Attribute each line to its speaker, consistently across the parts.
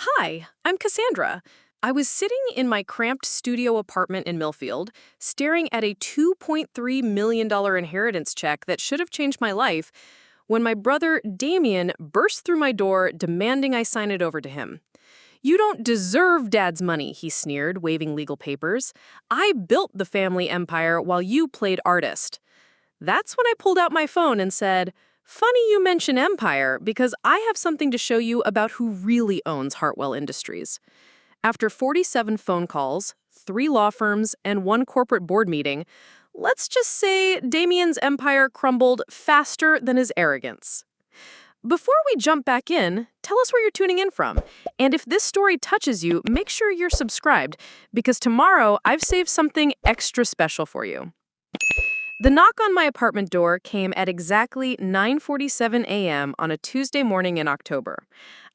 Speaker 1: Hi, I'm Cassandra. I was sitting in my cramped studio apartment in Millfield, staring at a $2.3 million inheritance check that should have changed my life, when my brother Damien burst through my door demanding I sign it over to him. "You don't deserve Dad's money," he sneered, waving legal papers. "I built the family empire while you played artist." That's when I pulled out my phone and said, "Funny you mention empire, because I have something to show you about who really owns Hartwell Industries." After 47 phone calls, 3 law firms, and 1 corporate board meeting, let's just say Damien's empire crumbled faster than his arrogance. Before we jump back in, tell us where you're tuning in from. And if this story touches you, make sure you're subscribed, because tomorrow I've saved something extra special for you. The knock on my apartment door came at exactly 9:47 a.m. on a Tuesday morning in October.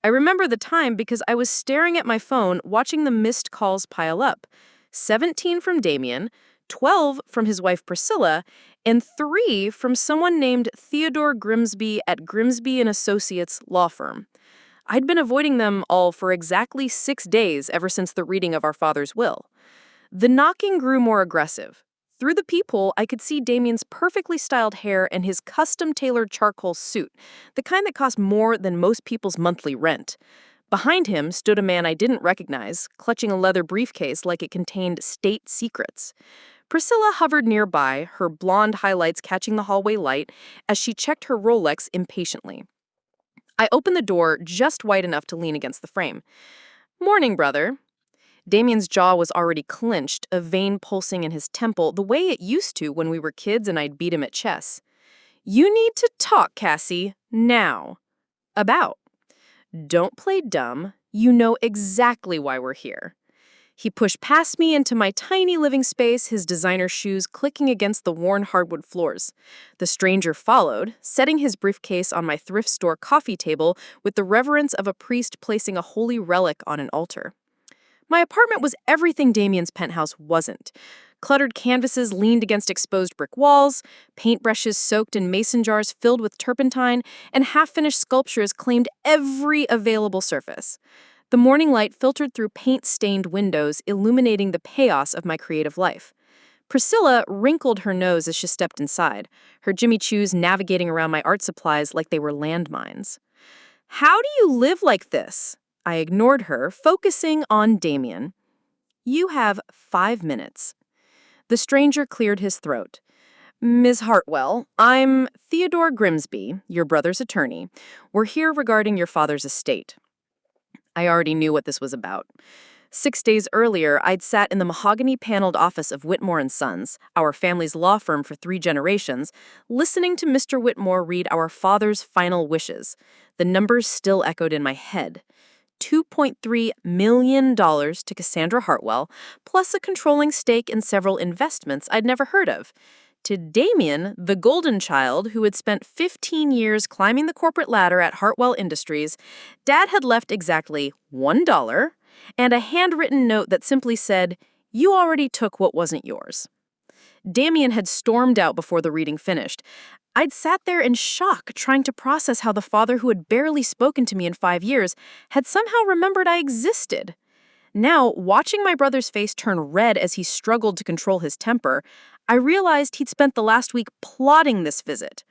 Speaker 1: I remember the time because I was staring at my phone watching the missed calls pile up. 17 from Damien, 12 from his wife Priscilla, and 3 from someone named Theodore Grimsby at Grimsby Associates Law Firm. I'd been avoiding them all for exactly 6 days ever since the reading of our father's will. The knocking grew more aggressive. Through the peephole, I could see Damien's perfectly styled hair and his custom-tailored charcoal suit, the kind that cost more than most people's monthly rent. Behind him stood a man I didn't recognize, clutching a leather briefcase like it contained state secrets. Priscilla hovered nearby, her blonde highlights catching the hallway light as she checked her Rolex impatiently. I opened the door just wide enough to lean against the frame. "Morning, brother." Damien's jaw was already clenched, a vein pulsing in his temple the way it used to when we were kids and I'd beat him at chess. "You need to talk, Cassie, now." "About?" "Don't play dumb. You know exactly why we're here." He pushed past me into my tiny living space, his designer shoes clicking against the worn hardwood floors. The stranger followed, setting his briefcase on my thrift store coffee table with the reverence of a priest placing a holy relic on an altar. My apartment was everything Damien's penthouse wasn't. Cluttered canvases leaned against exposed brick walls, paintbrushes soaked in mason jars filled with turpentine, and half-finished sculptures claimed every available surface. The morning light filtered through paint-stained windows, illuminating the chaos of my creative life. Priscilla wrinkled her nose as she stepped inside, her Jimmy Choos navigating around my art supplies like they were landmines. "How do you live like this?" I ignored her, focusing on Damien. "You have 5 minutes. The stranger cleared his throat. "Ms. Hartwell, I'm Theodore Grimsby, your brother's attorney. We're here regarding your father's estate." I already knew what this was about. 6 days earlier, I'd sat in the mahogany-paneled office of Whitmore & Sons, our family's law firm for 3 generations, listening to Mr. Whitmore read our father's final wishes. The numbers still echoed in my head. $2.3 million to Cassandra Hartwell, plus a controlling stake in several investments I'd never heard of. To Damien, the golden child who had spent 15 years climbing the corporate ladder at Hartwell Industries, Dad had left exactly $1 and a handwritten note that simply said, "You already took what wasn't yours." Damien had stormed out before the reading finished. I'd sat there in shock, trying to process how the father who had barely spoken to me in 5 years had somehow remembered I existed. Now, watching my brother's face turn red as he struggled to control his temper, I realized he'd spent the last week plotting this visit.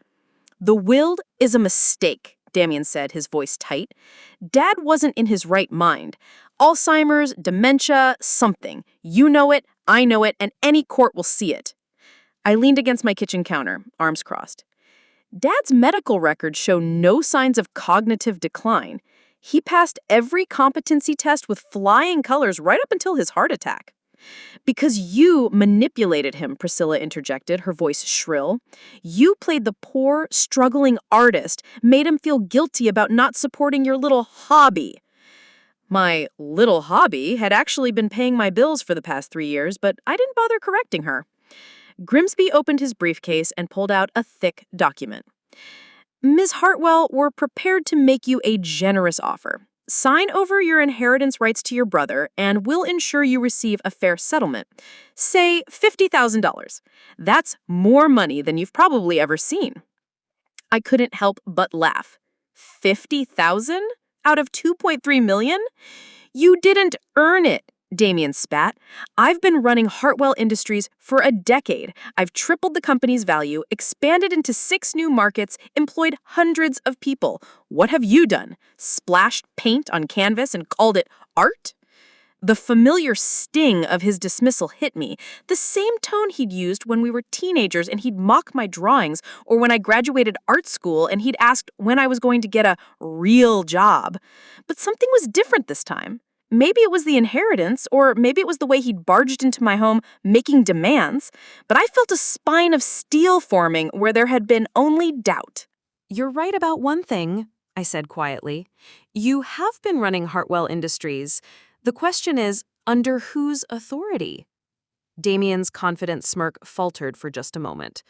Speaker 1: "The will is a mistake," Damien said, his voice tight. "Dad wasn't in his right mind. Alzheimer's, dementia, something. You know it, I know it, and any court will see it." I leaned against my kitchen counter, arms crossed. Dad's medical records show no signs of cognitive decline. He passed every competency test with flying colors right up until his heart attack. "Because you manipulated him," Priscilla interjected, her voice shrill. "You played the poor, struggling artist, made him feel guilty about not supporting your little hobby." My little hobby had actually been paying my bills for the past 3 years, but I didn't bother correcting her. Grimsby opened his briefcase and pulled out a thick document. "Ms. Hartwell, we're prepared to make you a generous offer. Sign over your inheritance rights to your brother, and we'll ensure you receive a fair settlement. Say $50,000. That's more money than you've probably ever seen." I couldn't help but laugh. 50,000 out of 2.3 million? You didn't earn it, Damien spat. I've been running Hartwell Industries for a decade. I've tripled the company's value, expanded into 6 new markets, employed hundreds of people. What have you done? Splashed paint on canvas and called it art? The familiar sting of his dismissal hit me, the same tone he'd used when we were teenagers and he'd mock my drawings, or when I graduated art school and he'd asked when I was going to get a real job. But something was different this time. Maybe it was the inheritance, or maybe it was the way he'd barged into my home making demands, but I felt a spine of steel forming where there had been only doubt.
Speaker 2: You're right about one thing, I said quietly. You have been running Hartwell Industries. The question is, under whose authority? Damien's confident smirk faltered for just a moment.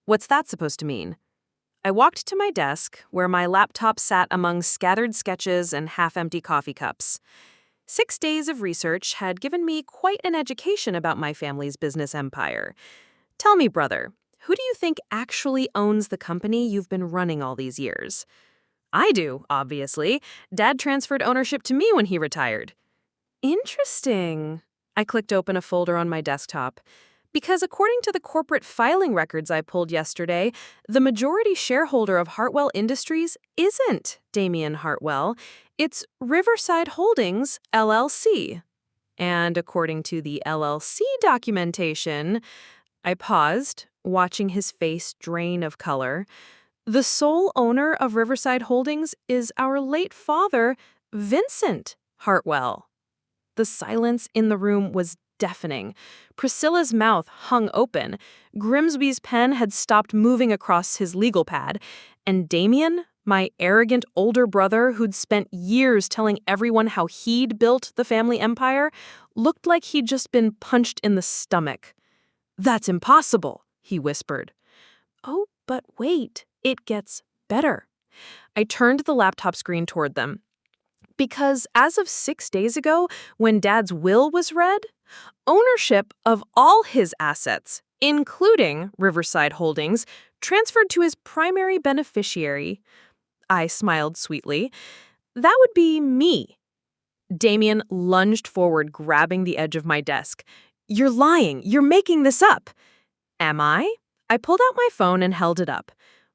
Speaker 2: What's that supposed to mean? I walked to my desk, where my laptop sat among scattered sketches and half-empty coffee cups. 6 days of research had given me quite an education about my family's business empire. Tell me, brother, who do you think actually owns the company you've been running all these years? I do, obviously. Dad transferred ownership to me when he retired. Interesting. I clicked open a folder on my desktop. Because according to the corporate filing records I pulled yesterday, the majority shareholder of Hartwell Industries isn't Damien Hartwell. It's Riverside Holdings, LLC. And according to the LLC documentation, I paused, watching his face drain of color. The sole owner of Riverside Holdings is our late father, Vincent Hartwell. The silence in the room was deafening. Priscilla's mouth hung open. Grimsby's pen had stopped moving across his legal pad. And Damien, my arrogant older brother who'd spent years telling everyone how he'd built the family empire, looked like he'd just been punched in the stomach. "That's impossible," he whispered. "Oh, but wait, it gets better." I turned the laptop screen toward them. Because as of 6 days ago, when Dad's will was read, ownership of all his assets, including Riverside Holdings, transferred to his primary beneficiary. I smiled sweetly. That would be me. Damien lunged forward, grabbing the edge of my desk. "You're lying. You're making this up." "Am I?" I pulled out my phone and held it up.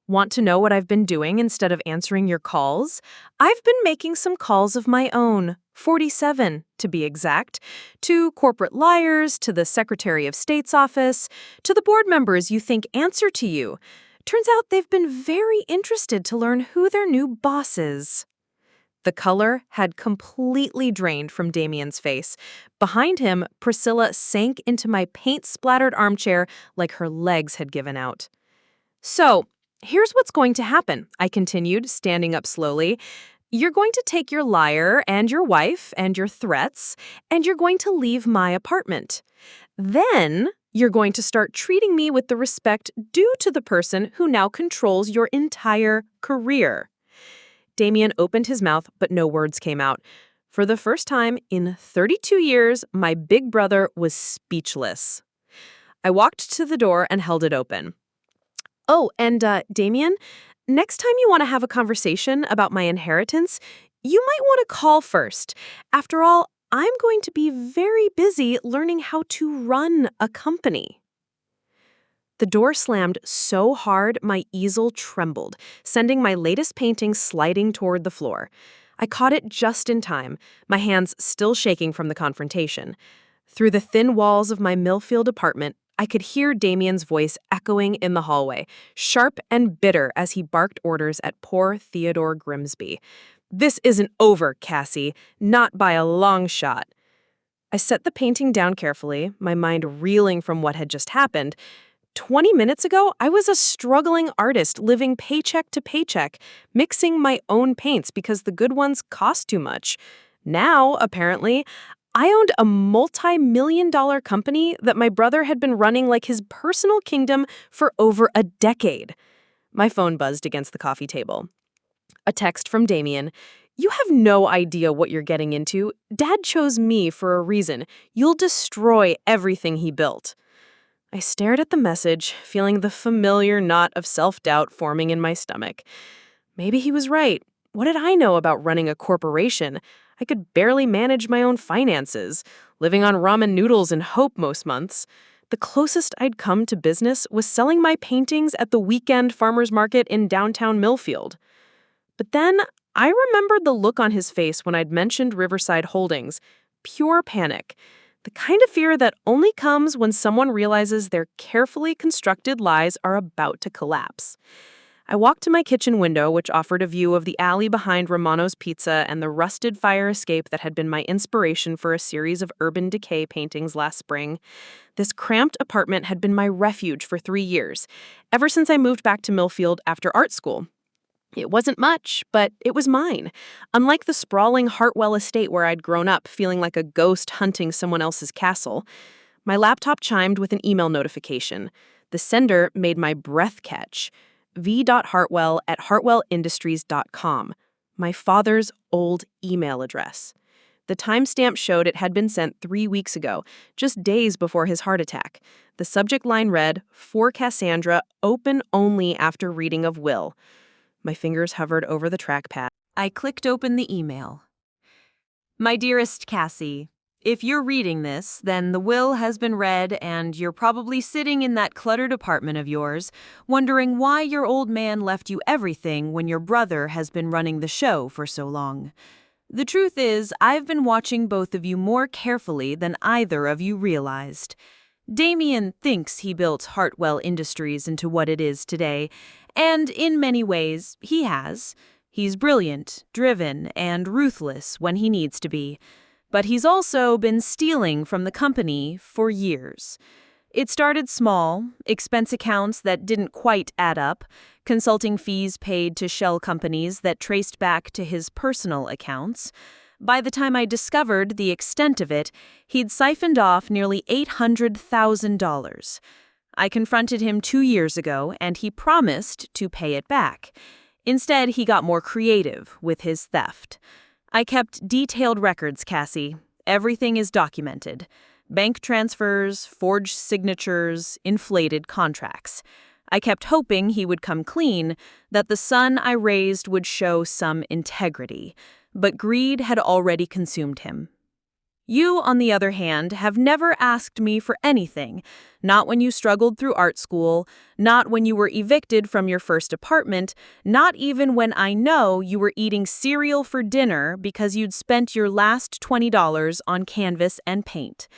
Speaker 2: "Want to know what I've been doing instead of answering your calls? I've been making some calls of my own, 47 to be exact, to corporate liars, to the Secretary of State's office, to the board members you think answer to you. Turns out they've been very interested to learn who their new boss is." The color had completely drained from Damien's face. Behind him, Priscilla sank into my paint-splattered armchair like her legs had given out. "So, here's what's going to happen," I continued, standing up slowly. "You're going to take your liar and your wife and your threats, and you're going to leave my apartment. Then you're going to start treating me with the respect due to the person who now controls your entire career." Damien opened his mouth, but no words came out. For the first time in 32 years, my big brother was speechless. I walked to the door and held it open. "Oh, and Damien, next time you want to have a conversation about my inheritance, you might want to call first. After all, I'm going to be very busy learning how to run a company." The door slammed so hard my easel trembled, sending my latest painting sliding toward the floor. I caught it just in time, my hands still shaking from the confrontation. Through the thin walls of my Millfield apartment, I could hear Damien's voice echoing in the hallway, sharp and bitter as he barked orders at poor Theodore Grimsby. "This isn't over, Cassie. Not by a long shot." I set the painting down carefully, my mind reeling from what had just happened. 20 minutes ago, I was a struggling artist living paycheck to paycheck, mixing my own paints because the good ones cost too much. Now, apparently, I owned a multi-million-dollar company that my brother had been running like his personal kingdom for over a decade. My phone buzzed against the coffee table. A text from Damien. "You have no idea what you're getting into. Dad chose me for a reason. You'll destroy everything he built." I stared at the message, feeling the familiar knot of self-doubt forming in my stomach. Maybe he was right. What did I know about running a corporation?
Speaker 1: I could barely manage my own finances, living on ramen noodles and hope most months. The closest I'd come to business was selling my paintings at the weekend farmers market in downtown Millfield. But then I remembered the look on his face when I'd mentioned Riverside Holdings. Pure panic. The kind of fear that only comes when someone realizes their carefully constructed lies are about to collapse. I walked to my kitchen window, which offered a view of the alley behind Romano's Pizza and the rusted fire escape that had been my inspiration for a series of urban decay paintings last spring. This cramped apartment had been my refuge for 3 years, ever since I moved back to Millfield after art school. It wasn't much, but it was mine. Unlike the sprawling Hartwell estate where I'd grown up feeling like a ghost hunting someone else's castle, my laptop chimed with an email notification. The sender made my breath catch. v.hartwell@hartwellindustries.com, my father's old email address. The timestamp showed it had been sent 3 weeks ago, just days before his heart attack. The subject line read, "For Cassandra, open only after reading of will." My fingers hovered over the trackpad. I clicked open the email. My dearest Cassie, if you're reading this, then the will has been read and you're probably sitting in that cluttered apartment of yours, wondering why your old man left you everything when your brother has been running the show for so long. The truth is, I've been watching both of you more carefully than either of you realized. Damien thinks he built Hartwell Industries into what it is today, and in many ways, he has. He's brilliant, driven, and ruthless when he needs to be. But he's also been stealing from the company for years. It started small, expense accounts that didn't quite add up, consulting fees paid to shell companies that traced back to his personal accounts. By the time I discovered the extent of it, he'd siphoned off nearly $800,000. I confronted him 2 years ago, and he promised to pay it back. Instead, he got more creative with his theft. I kept detailed records, Cassie. Everything is documented. Bank transfers, forged signatures, inflated contracts. I kept hoping he would come clean, that the son I raised would show some integrity. But greed had already consumed him. You, on the other hand, have never asked me for anything, not when you struggled through art school, not when you were evicted from your first apartment, not even when I know you were eating cereal for dinner because you'd spent your last $20 on canvas and paint.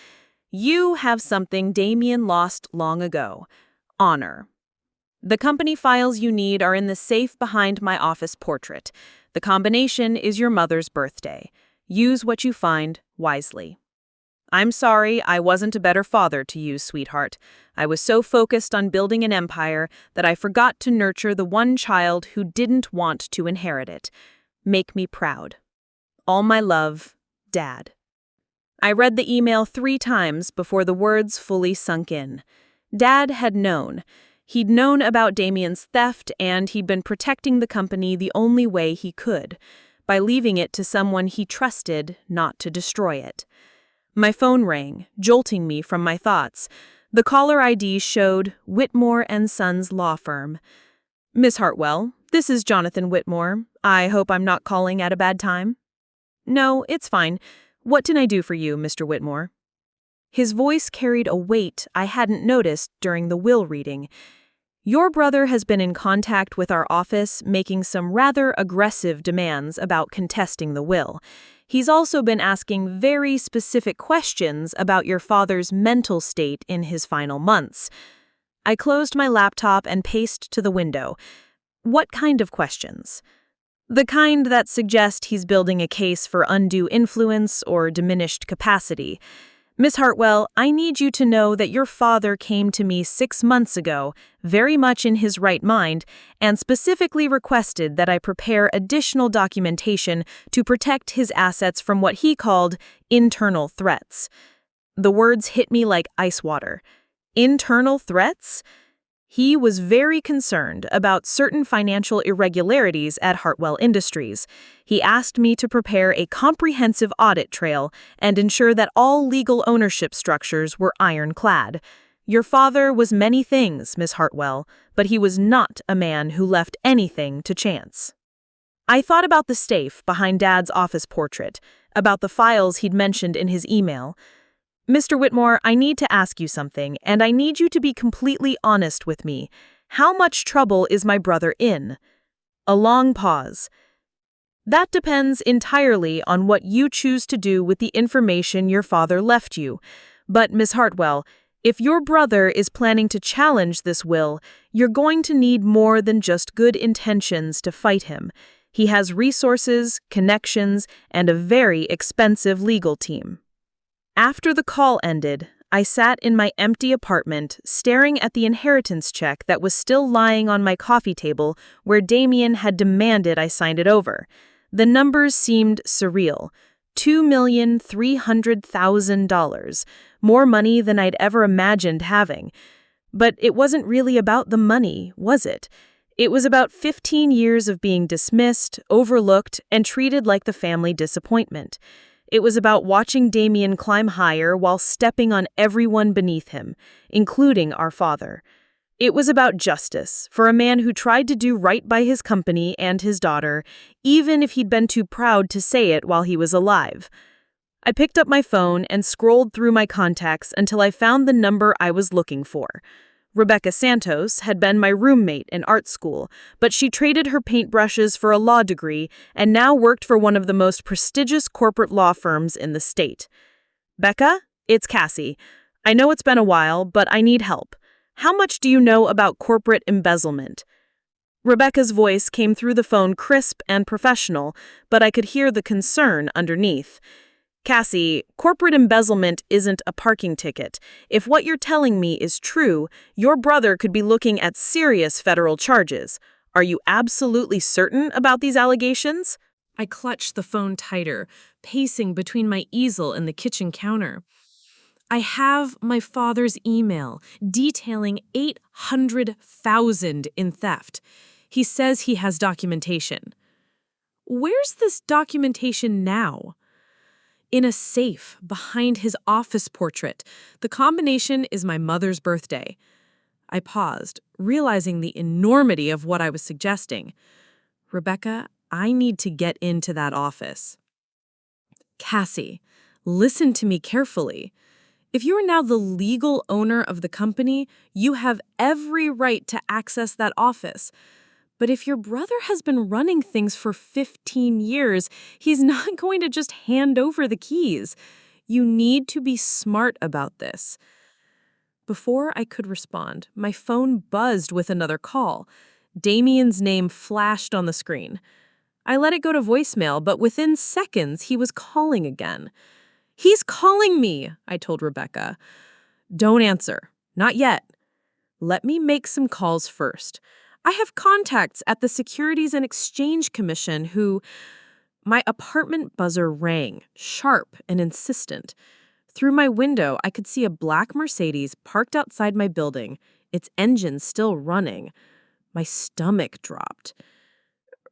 Speaker 1: You have something Damien lost long ago: honor. The company files you need are in the safe behind my office portrait. The combination is your mother's birthday. Use what you find wisely. I'm sorry I wasn't a better father to you, sweetheart. I was so focused on building an empire that I forgot to nurture the one child who didn't want to inherit it. Make me proud. All my love, Dad. I read the email 3 times before the words fully sunk in. Dad had known. He'd known about Damien's theft, and he'd been protecting the company the only way he could, by leaving it to someone he trusted not to destroy it. My phone rang, jolting me from my thoughts. The caller ID showed Whitmore & Sons Law Firm. Miss Hartwell, this is Jonathan Whitmore. I hope I'm not calling at a bad time. No, it's fine. What can I do for you, Mr. Whitmore? His voice carried a weight I hadn't noticed during the will reading. Your brother has been in contact with our office, making some rather aggressive demands about contesting the will. He's also been asking very specific questions about your father's mental state in his final months. I closed my laptop and paced to the window. What kind of questions? The kind that suggest he's building a case for undue influence or diminished capacity. Miss Hartwell, I need you to know that your father came to me 6 months ago, very much in his right mind, and specifically requested that I prepare additional documentation to protect his assets from what he called internal threats. The words hit me like ice water. Internal threats? He was very concerned about certain financial irregularities at Hartwell Industries. He asked me to prepare a comprehensive audit trail and ensure that all legal ownership structures were ironclad. Your father was many things, Miss Hartwell, but he was not a man who left anything to chance. I thought about the safe behind Dad's office portrait.
Speaker 3: about the files he'd mentioned in his email. "Mr. Whitmore, I need to ask you something, and I need you to be completely honest with me. How much trouble is my brother in?" A long pause. "That depends entirely on what you choose to do with the information your father left you. But, Miss Hartwell, if your brother is planning to challenge this will, you're going to need more than just good intentions to fight him. He has resources, connections, and a very expensive legal team." After the call ended, I sat in my empty apartment, staring at the inheritance check that was still lying on my coffee table where Damien had demanded I signed it over. The numbers seemed surreal. $2,300,000, more money than I'd ever imagined having. But it wasn't really about the money, was it? It was about 15 years of being dismissed, overlooked, and treated like the family disappointment. It was about watching Damien climb higher while stepping on everyone beneath him, including our father. It was about justice for a man who tried to do right by his company and his daughter, even if he'd been too proud to say it while he was alive. I picked up my phone and scrolled through my contacts until I found the number I was looking for. Rebecca Santos had been my roommate in art school, but she traded her paintbrushes for a law degree and now worked for one of the most prestigious corporate law firms in the state. "Becca, it's Cassie. I know it's been a while, but I need help. How much do you know about corporate embezzlement?" Rebecca's voice came through the phone crisp and professional, but I could hear the concern underneath. "Cassie, corporate embezzlement isn't a parking ticket. If what you're telling me is true, your brother could be looking at serious federal charges. Are you absolutely certain about these allegations?"
Speaker 1: I clutched the phone tighter, pacing between my easel and the kitchen counter. "I have my father's email detailing $800,000 in theft. He says he has documentation." "Where's this documentation now?" "In a safe behind his office portrait. The combination is my mother's birthday." I paused, realizing the enormity of what I was suggesting. "Rebecca, I need to get into that office." "Cassie, listen to me carefully. If you are now the legal owner of the company, you have every right to access that office. But if your brother has been running things for 15 years, he's not going to just hand over the keys. You need to be smart about this." Before I could respond, my phone buzzed with another call. Damien's name flashed on the screen. I let it go to voicemail, but within seconds, he was calling again. "He's calling me," I told Rebecca. "Don't answer. Not yet. Let me make some calls first. I have contacts at the Securities and Exchange Commission who—" My apartment buzzer rang, sharp and insistent. Through my window, I could see a black Mercedes parked outside my building, its engine still running. My stomach dropped.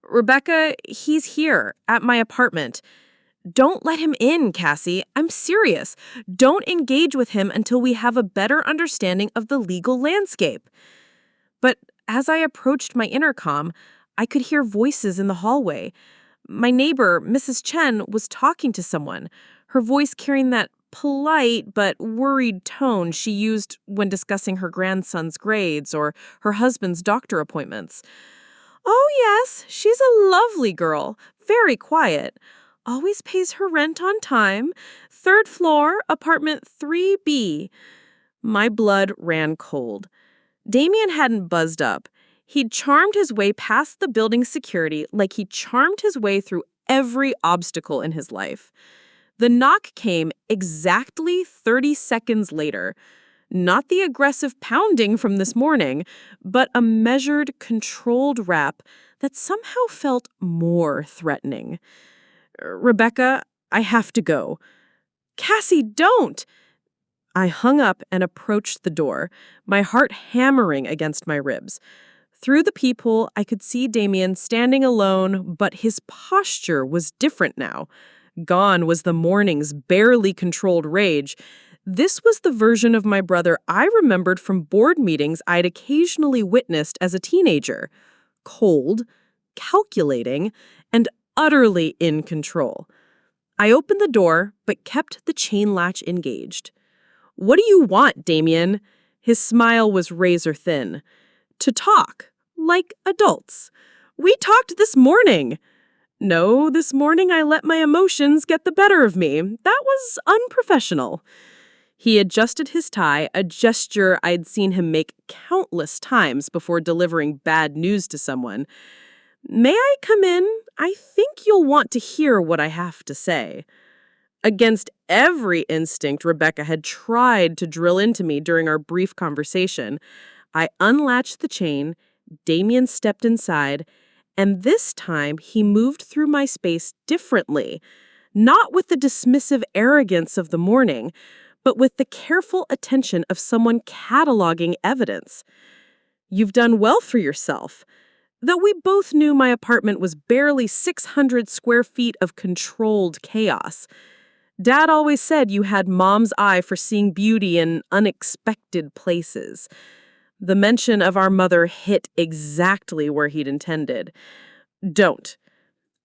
Speaker 1: "Rebecca, he's here, at my apartment. Don't let him in, Cassie. I'm serious. Don't engage with him until we have a better understanding of the legal landscape." But as I approached my intercom, I could hear voices in the hallway. My neighbor, Mrs. Chen, was talking to someone, her voice carrying that polite but worried tone she used when discussing her grandson's grades or her husband's doctor appointments. "Oh, yes, she's a lovely girl, very quiet. Always pays her rent on time. 3rd floor, apartment 3B. My blood ran cold. Damien hadn't buzzed up. He'd charmed his way past the building's security like he charmed his way through every obstacle in his life. The knock came exactly 30 seconds later. Not the aggressive pounding from this morning, but a measured, controlled rap that somehow felt more threatening. "Rebecca, I have to go." "Cassie, don't!" I hung up and approached the door, my heart hammering against my ribs. Through the peephole, I could see Damien standing alone, but his posture was different now. Gone was the morning's barely controlled rage. This was the version of my brother I remembered from board meetings I'd occasionally witnessed as a teenager. Cold, calculating, and utterly in control.
Speaker 3: I opened the door, but kept the chain latch engaged. "What do you want, Damien?" His smile was razor thin. "To talk, like adults. We talked this morning." "No, this morning I let my emotions get the better of me. That was unprofessional." He adjusted his tie, a gesture I'd seen him make countless times before delivering bad news to someone. "May I come in? I think you'll want to hear what I have to say." Against every instinct Rebecca had tried to drill into me during our brief conversation, I unlatched the chain, Damien stepped inside, and this time he moved through my space differently, not with the dismissive arrogance of the morning, but with the careful attention of someone cataloging evidence. "You've done well for yourself." Though we both knew my apartment was barely 600 square feet of controlled chaos. Dad always said you had Mom's eye for seeing beauty in unexpected places. The mention of our mother hit exactly where he'd intended. "Don't.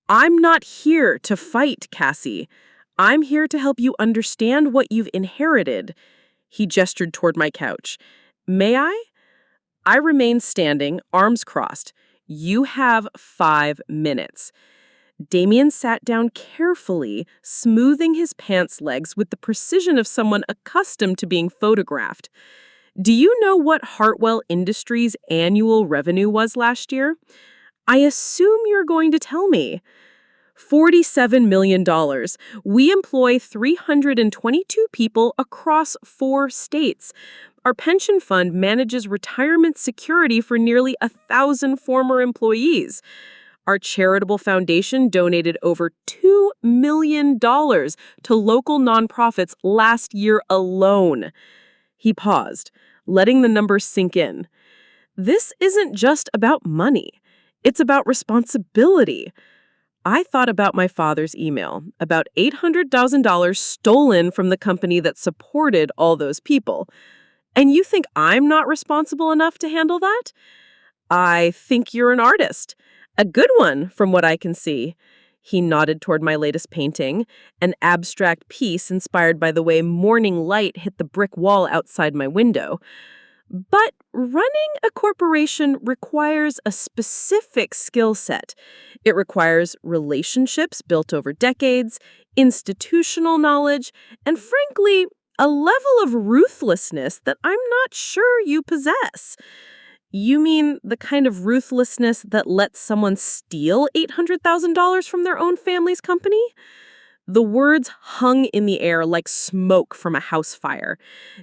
Speaker 3: I'm not here to fight, Cassie. I'm here to help you understand what you've inherited." He gestured toward my couch. "May I?" I remained standing, arms crossed. "You have 5 minutes." Damien sat down carefully, smoothing his pants legs with the precision of someone accustomed to being photographed. "Do you know what Hartwell Industries' annual revenue was last year?" "I assume you're going to tell me." $47 million. We employ 322 people across 4 states. Our pension fund manages retirement security for nearly 1,000 former employees. Our charitable foundation donated over $2 million to local nonprofits last year alone. He paused, letting the numbers sink in. This isn't just about money. It's about responsibility. I thought about my father's email, about $800,000 stolen from the company that supported all those people. And you think I'm not responsible enough to handle that? I think you're an artist. A good one, from what I can see. He nodded toward my latest painting, an abstract piece inspired by the way morning light hit the brick wall outside my window. But running a corporation requires a specific skill set. It requires relationships built over decades, institutional knowledge, and frankly, a level of ruthlessness that I'm not sure you possess. You mean the kind of ruthlessness that lets someone steal $800,000 from their own family's company? The words hung in the air like smoke from a house fire.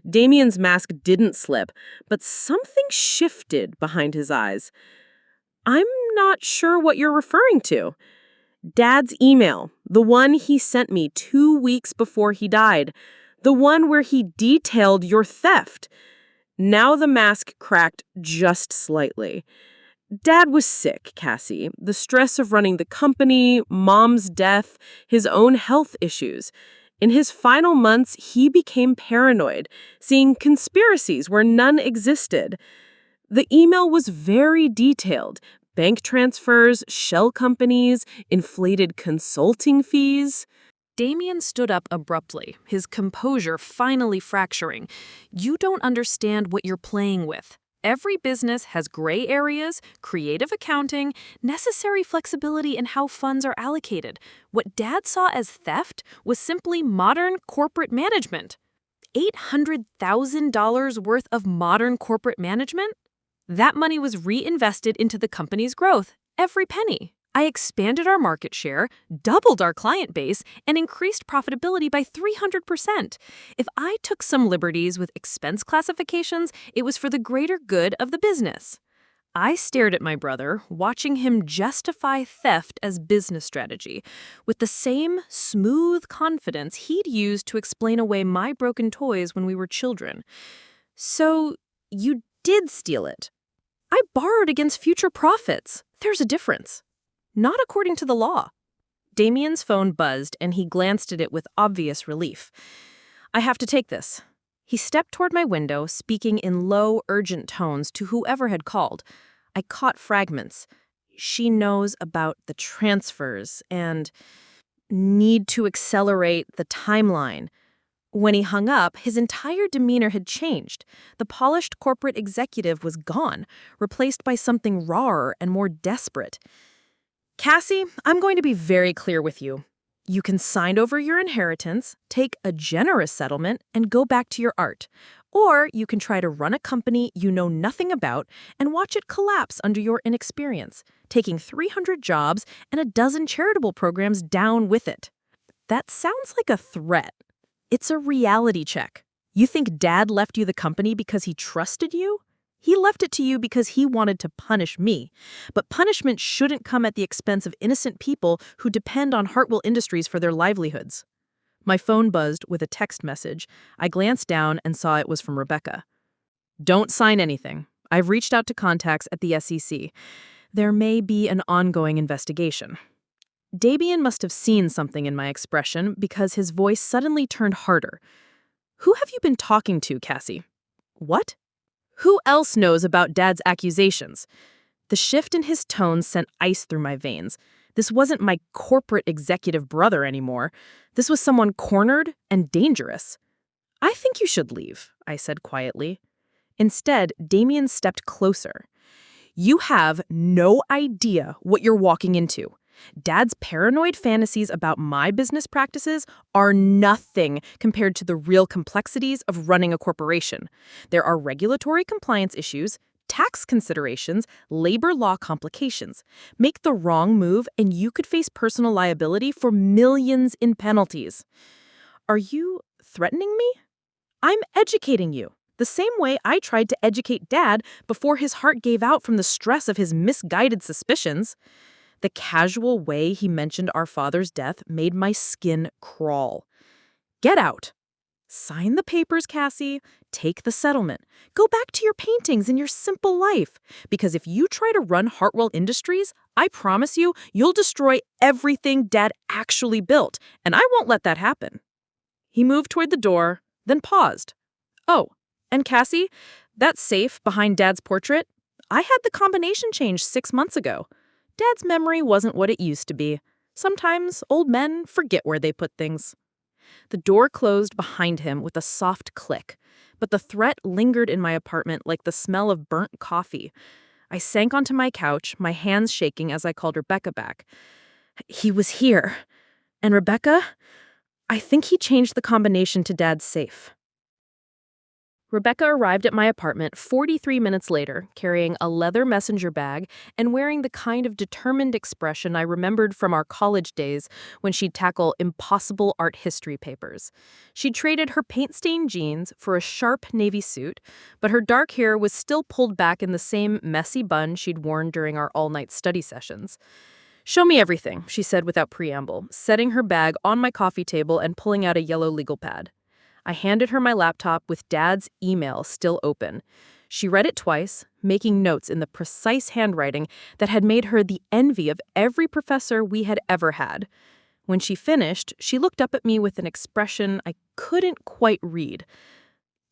Speaker 3: Damien's mask didn't slip, but something shifted behind his eyes. "I'm not sure what you're referring to." "Dad's email, the one he sent me 2 weeks before he died, the one where he detailed your theft." Now the mask cracked just slightly. "Dad was sick, Cassie. The stress of running the company, Mom's death, his own health issues. In his final months, he became paranoid, seeing conspiracies where none existed. The email was very detailed. Bank transfers, shell companies, inflated consulting fees."
Speaker 2: Damien stood up abruptly, his composure finally fracturing. "You don't understand what you're playing with. Every business has gray areas, creative accounting, necessary flexibility in how funds are allocated. What Dad saw as theft was simply modern corporate management." $800,000 worth of modern corporate management? That money was reinvested into the company's growth, every penny. I expanded our market share, doubled our client base, and increased profitability by 300%. If I took some liberties with expense classifications, it was for the greater good of the business. I stared at my brother, watching him justify theft as business strategy, with the same smooth confidence he'd used to explain away my broken toys when we were children. "So, you did steal it?" "I borrowed against future profits. There's a difference." "Not according to the law." Damien's phone buzzed, and he glanced at it with obvious relief. "I have to take this." He stepped toward my window, speaking in low, urgent tones to whoever had called. I caught fragments. "She knows about the transfers and..."
Speaker 3: need to accelerate the timeline. When he hung up, his entire demeanor had changed. The polished corporate executive was gone, replaced by something rawer and more desperate. Cassie, I'm going to be very clear with you. You can sign over your inheritance, take a generous settlement, and go back to your art. Or you can try to run a company you know nothing about and watch it collapse under your inexperience, taking 300 jobs and a dozen charitable programs down with it. That sounds like a threat. It's a reality check. You think Dad left you the company because he trusted you? He left it to you because he wanted to punish me. But punishment shouldn't come at the expense of innocent people who depend on Hartwell Industries for their livelihoods. My phone buzzed with a text message. I glanced down and saw it was from Rebecca. Don't sign anything. I've reached out to contacts at the SEC. There may be an ongoing investigation. Damien must have seen something in my expression because his voice suddenly turned harder. Who have you been talking to, Cassie? What? Who else knows about Dad's accusations? The shift in his tone sent ice through my veins. This wasn't my corporate executive brother anymore. This was someone cornered and dangerous. I think you should leave, I said quietly. Instead, Damien stepped closer. You have no idea what you're walking into. Dad's paranoid fantasies about my business practices are nothing compared to the real complexities of running a corporation. There are regulatory compliance issues, tax considerations, labor law complications. Make the wrong move and you could face personal liability for millions in penalties. Are you threatening me? I'm educating you. The same way I tried to educate Dad before his heart gave out from the stress of his misguided suspicions. The casual way he mentioned our father's death made my skin crawl. Get out. Sign the papers, Cassie. Take the settlement. Go back to your paintings and your simple life. Because if you try to run Hartwell Industries, I promise you, you'll destroy everything Dad actually built, and I won't let that happen. He moved toward the door, then paused. Oh, and Cassie, that safe behind Dad's portrait, I had the combination changed 6 months ago. Dad's memory wasn't what it used to be. Sometimes old men forget where they put things. The door closed behind him with a soft click, but the threat lingered in my apartment like the smell of burnt coffee. I sank onto my couch, my hands shaking as I called Rebecca back. He was here. And Rebecca, I think he changed the combination to Dad's safe. Rebecca arrived at my apartment 43 minutes later, carrying a leather messenger bag and wearing the kind of determined expression I remembered from our college days when she'd tackle impossible art history papers. She'd traded her paint-stained jeans for a sharp navy suit, but her dark hair was still pulled back in the same messy bun she'd worn during our all-night study sessions. "Show me everything," she said without preamble, setting her bag on my coffee table and pulling out a yellow legal pad. I handed her my laptop with Dad's email still open. She read it twice, making notes in the precise handwriting that had made her the envy of every professor we had ever had. When she finished, she looked up at me with an expression I couldn't quite read.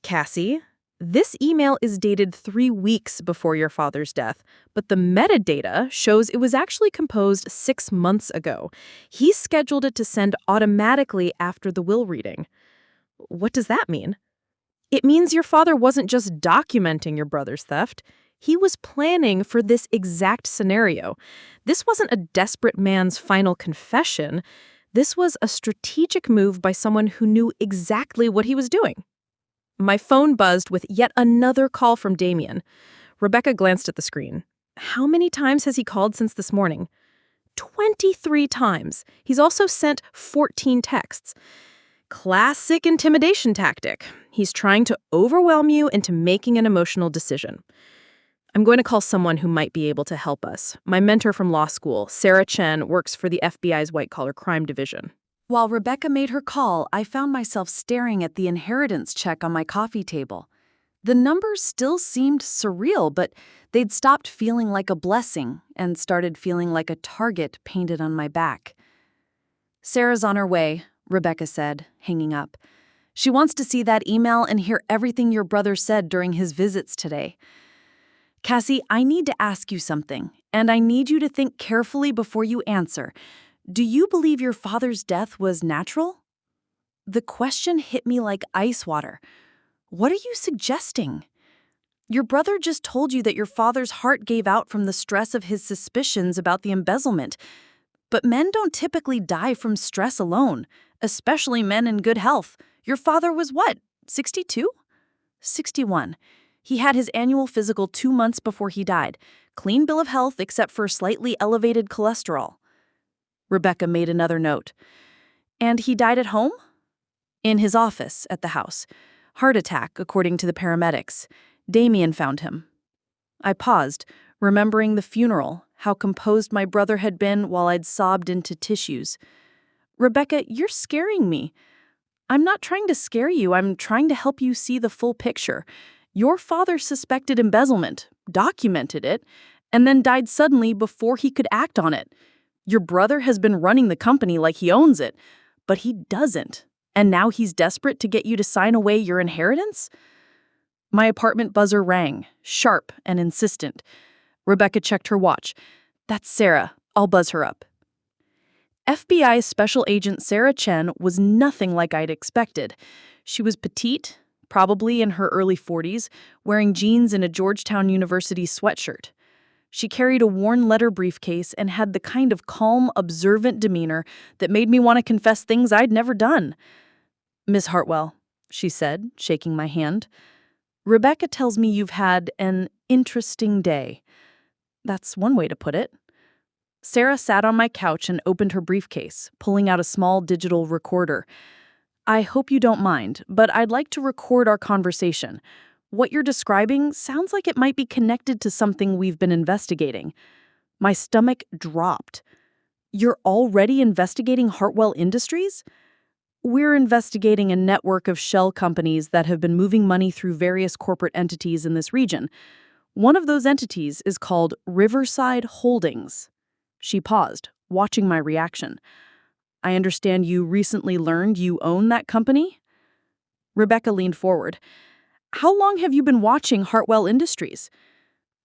Speaker 3: "Cassie, this email is dated 3 weeks before your father's death, but the metadata shows it was actually composed 6 months ago. He scheduled it to send automatically after the will reading." What does that mean? It means your father wasn't just documenting your brother's theft. He was planning for this exact scenario. This wasn't a desperate man's final confession. This was a strategic move by someone who knew exactly what he was doing. My phone buzzed with yet another call from Damien. Rebecca glanced at the screen. How many times has he called since this morning? 23 times. He's also sent 14 texts. Classic intimidation tactic. He's trying to overwhelm you into making an emotional decision. I'm going to call someone who might be able to help us. My mentor from law school, Sarah Chen, works for the FBI's white-collar crime division.
Speaker 2: While Rebecca made her call, I found myself staring at the inheritance check on my coffee table. The numbers still seemed surreal, but they'd stopped feeling like a blessing and started feeling like a target painted on my back. "Sarah's on her way," Rebecca said, hanging up. "She wants to see that email and hear everything your brother said during his visits today. Cassie, I need to ask you something, and I need you to think carefully before you answer.
Speaker 4: Do you believe your father's death was natural? The question hit me like ice water. What are you suggesting? Your brother just told you that your father's heart gave out from the stress of his suspicions about the embezzlement. But men don't typically die from stress alone, especially men in good health. Your father was what, 62? 61. He had his annual physical 2 months before he died. Clean bill of health except for slightly elevated cholesterol. Rebecca made another note. And he died at home? In his office at the house. Heart attack, according to the paramedics. Damien found him. I paused, remembering the funeral, how composed my brother had been while I'd sobbed into tissues. Rebecca, you're scaring me. I'm not trying to scare you, I'm trying to help you see the full picture. Your father suspected embezzlement, documented it, and then died suddenly before he could act on it. Your brother has been running the company like he owns it, but he doesn't. And now he's desperate to get you to sign away your inheritance? My apartment buzzer rang, sharp and insistent. Rebecca checked her watch. That's Sarah. I'll buzz her up. FBI Special Agent Sarah Chen was nothing like I'd expected. She was petite, probably in her early 40s, wearing jeans and a Georgetown University sweatshirt. She carried a worn letter briefcase and had the kind of calm, observant demeanor that made me want to confess things I'd never done. Miss Hartwell, she said, shaking my hand. Rebecca tells me you've had an interesting day. That's one way to put it. Sarah sat on my couch and opened her briefcase, pulling out a small digital recorder. I hope you don't mind, but I'd like to record our conversation. What you're describing sounds like it might be connected to something we've been investigating. My stomach dropped. You're already investigating Hartwell Industries? We're investigating a network of shell companies that have been moving money through various corporate entities in this region. One of those entities is called Riverside Holdings. She paused, watching my reaction. I understand you recently learned you own that company? Rebecca leaned forward. How long have you been watching Hartwell Industries?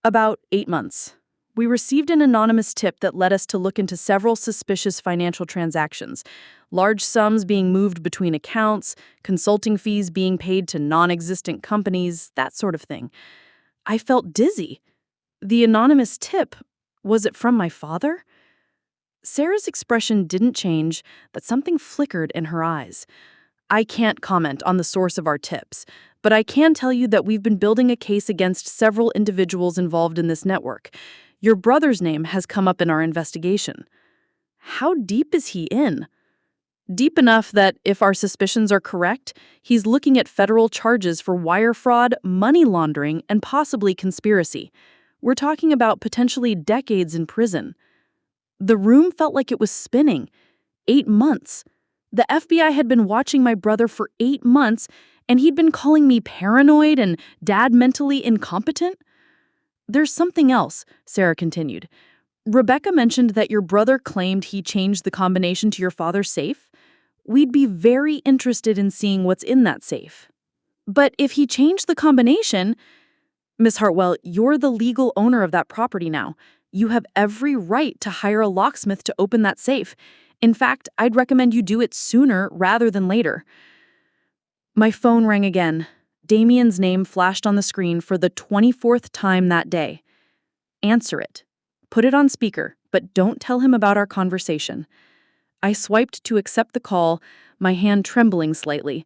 Speaker 4: About 8 months. We received an anonymous tip that led us to look into several suspicious financial transactions, large sums being moved between accounts, consulting fees being paid to non-existent companies, that sort of thing. I felt dizzy. The anonymous tip, was it from my father? Sarah's expression didn't change, but something flickered in her eyes. I can't comment on the source of our tips, but I can tell you that we've been building a case against several individuals involved in this network. Your brother's name has come up in our investigation. How deep is he in? Deep enough that, if our suspicions are correct, he's looking at federal charges for wire fraud, money laundering, and possibly conspiracy. We're talking about potentially decades in prison. The room felt like it was spinning. 8 months. The FBI had been watching my brother for 8 months, and he'd been calling me paranoid and dad mentally incompetent? There's something else, Sarah continued. Rebecca mentioned that your brother claimed he changed the combination to your father's safe. We'd be very interested in seeing what's in that safe. But if he changed the combination... Miss Hartwell, you're the legal owner of that property now. You have every right to hire a locksmith to open that safe. In fact, I'd recommend you do it sooner rather than later. My phone rang again. Damien's name flashed on the screen for the 24th time that day. Answer it. Put it on speaker, but don't tell him about our conversation. I swiped to accept the call, my hand trembling slightly.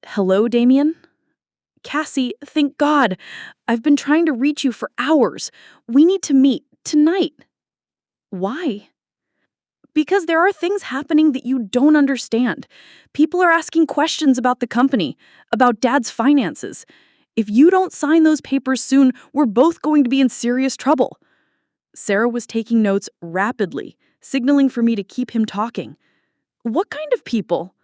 Speaker 4: Hello, Damien? Cassie, thank God. I've been trying to reach you for hours. We need to meet tonight. Why? Because there are things happening that you don't understand. People are asking questions about the company, about Dad's finances. If you don't sign those papers soon, we're both going to be in serious trouble. Sarah was taking notes rapidly, signaling for me to keep him talking. What kind of people?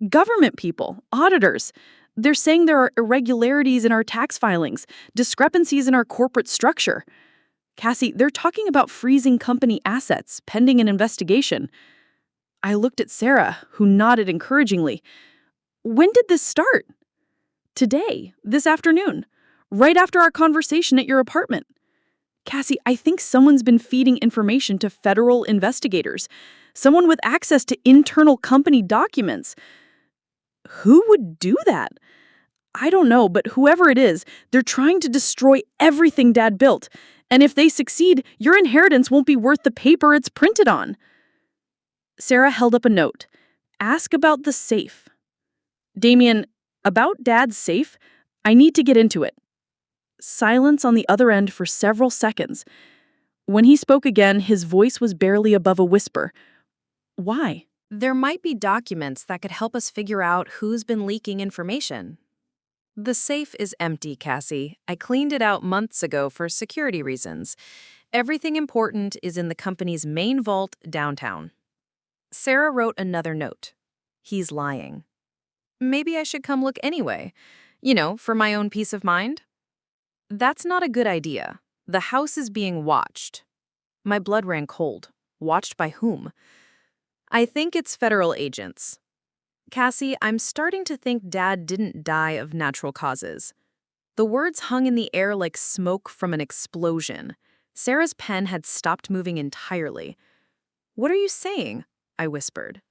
Speaker 4: Government people, auditors. They're saying there are irregularities in our tax filings, discrepancies in our corporate structure. Cassie, they're talking about freezing company assets pending an investigation. I looked at Sarah, who nodded encouragingly. When did this start? Today, this afternoon, right after our conversation at your apartment. Cassie, I think someone's been feeding information to federal investigators. Someone with access to internal company documents. Who would do that? I don't know, but whoever it is, they're trying to destroy everything Dad built. And if they succeed, your inheritance won't be worth the paper it's printed on. Sarah held up a note. Ask about the safe. Damien, about Dad's safe? I need to get into it. Silence on the other end for several seconds. When he spoke again, his voice was barely above a whisper. Why?
Speaker 1: There might be documents that could help us figure out who's been leaking information. The safe is empty, Cassie. I cleaned it out months ago for security reasons. Everything important is in the company's main vault downtown. Sarah wrote another note. He's lying. Maybe I should come look anyway. For my own peace of mind. That's not a good idea. The house is being watched. My blood ran cold. Watched by whom? I think it's federal agents. Cassie, I'm starting to think Dad didn't die of natural causes. The words hung in the air like smoke from an explosion. Sarah's pen had stopped moving entirely. What are you saying? I whispered.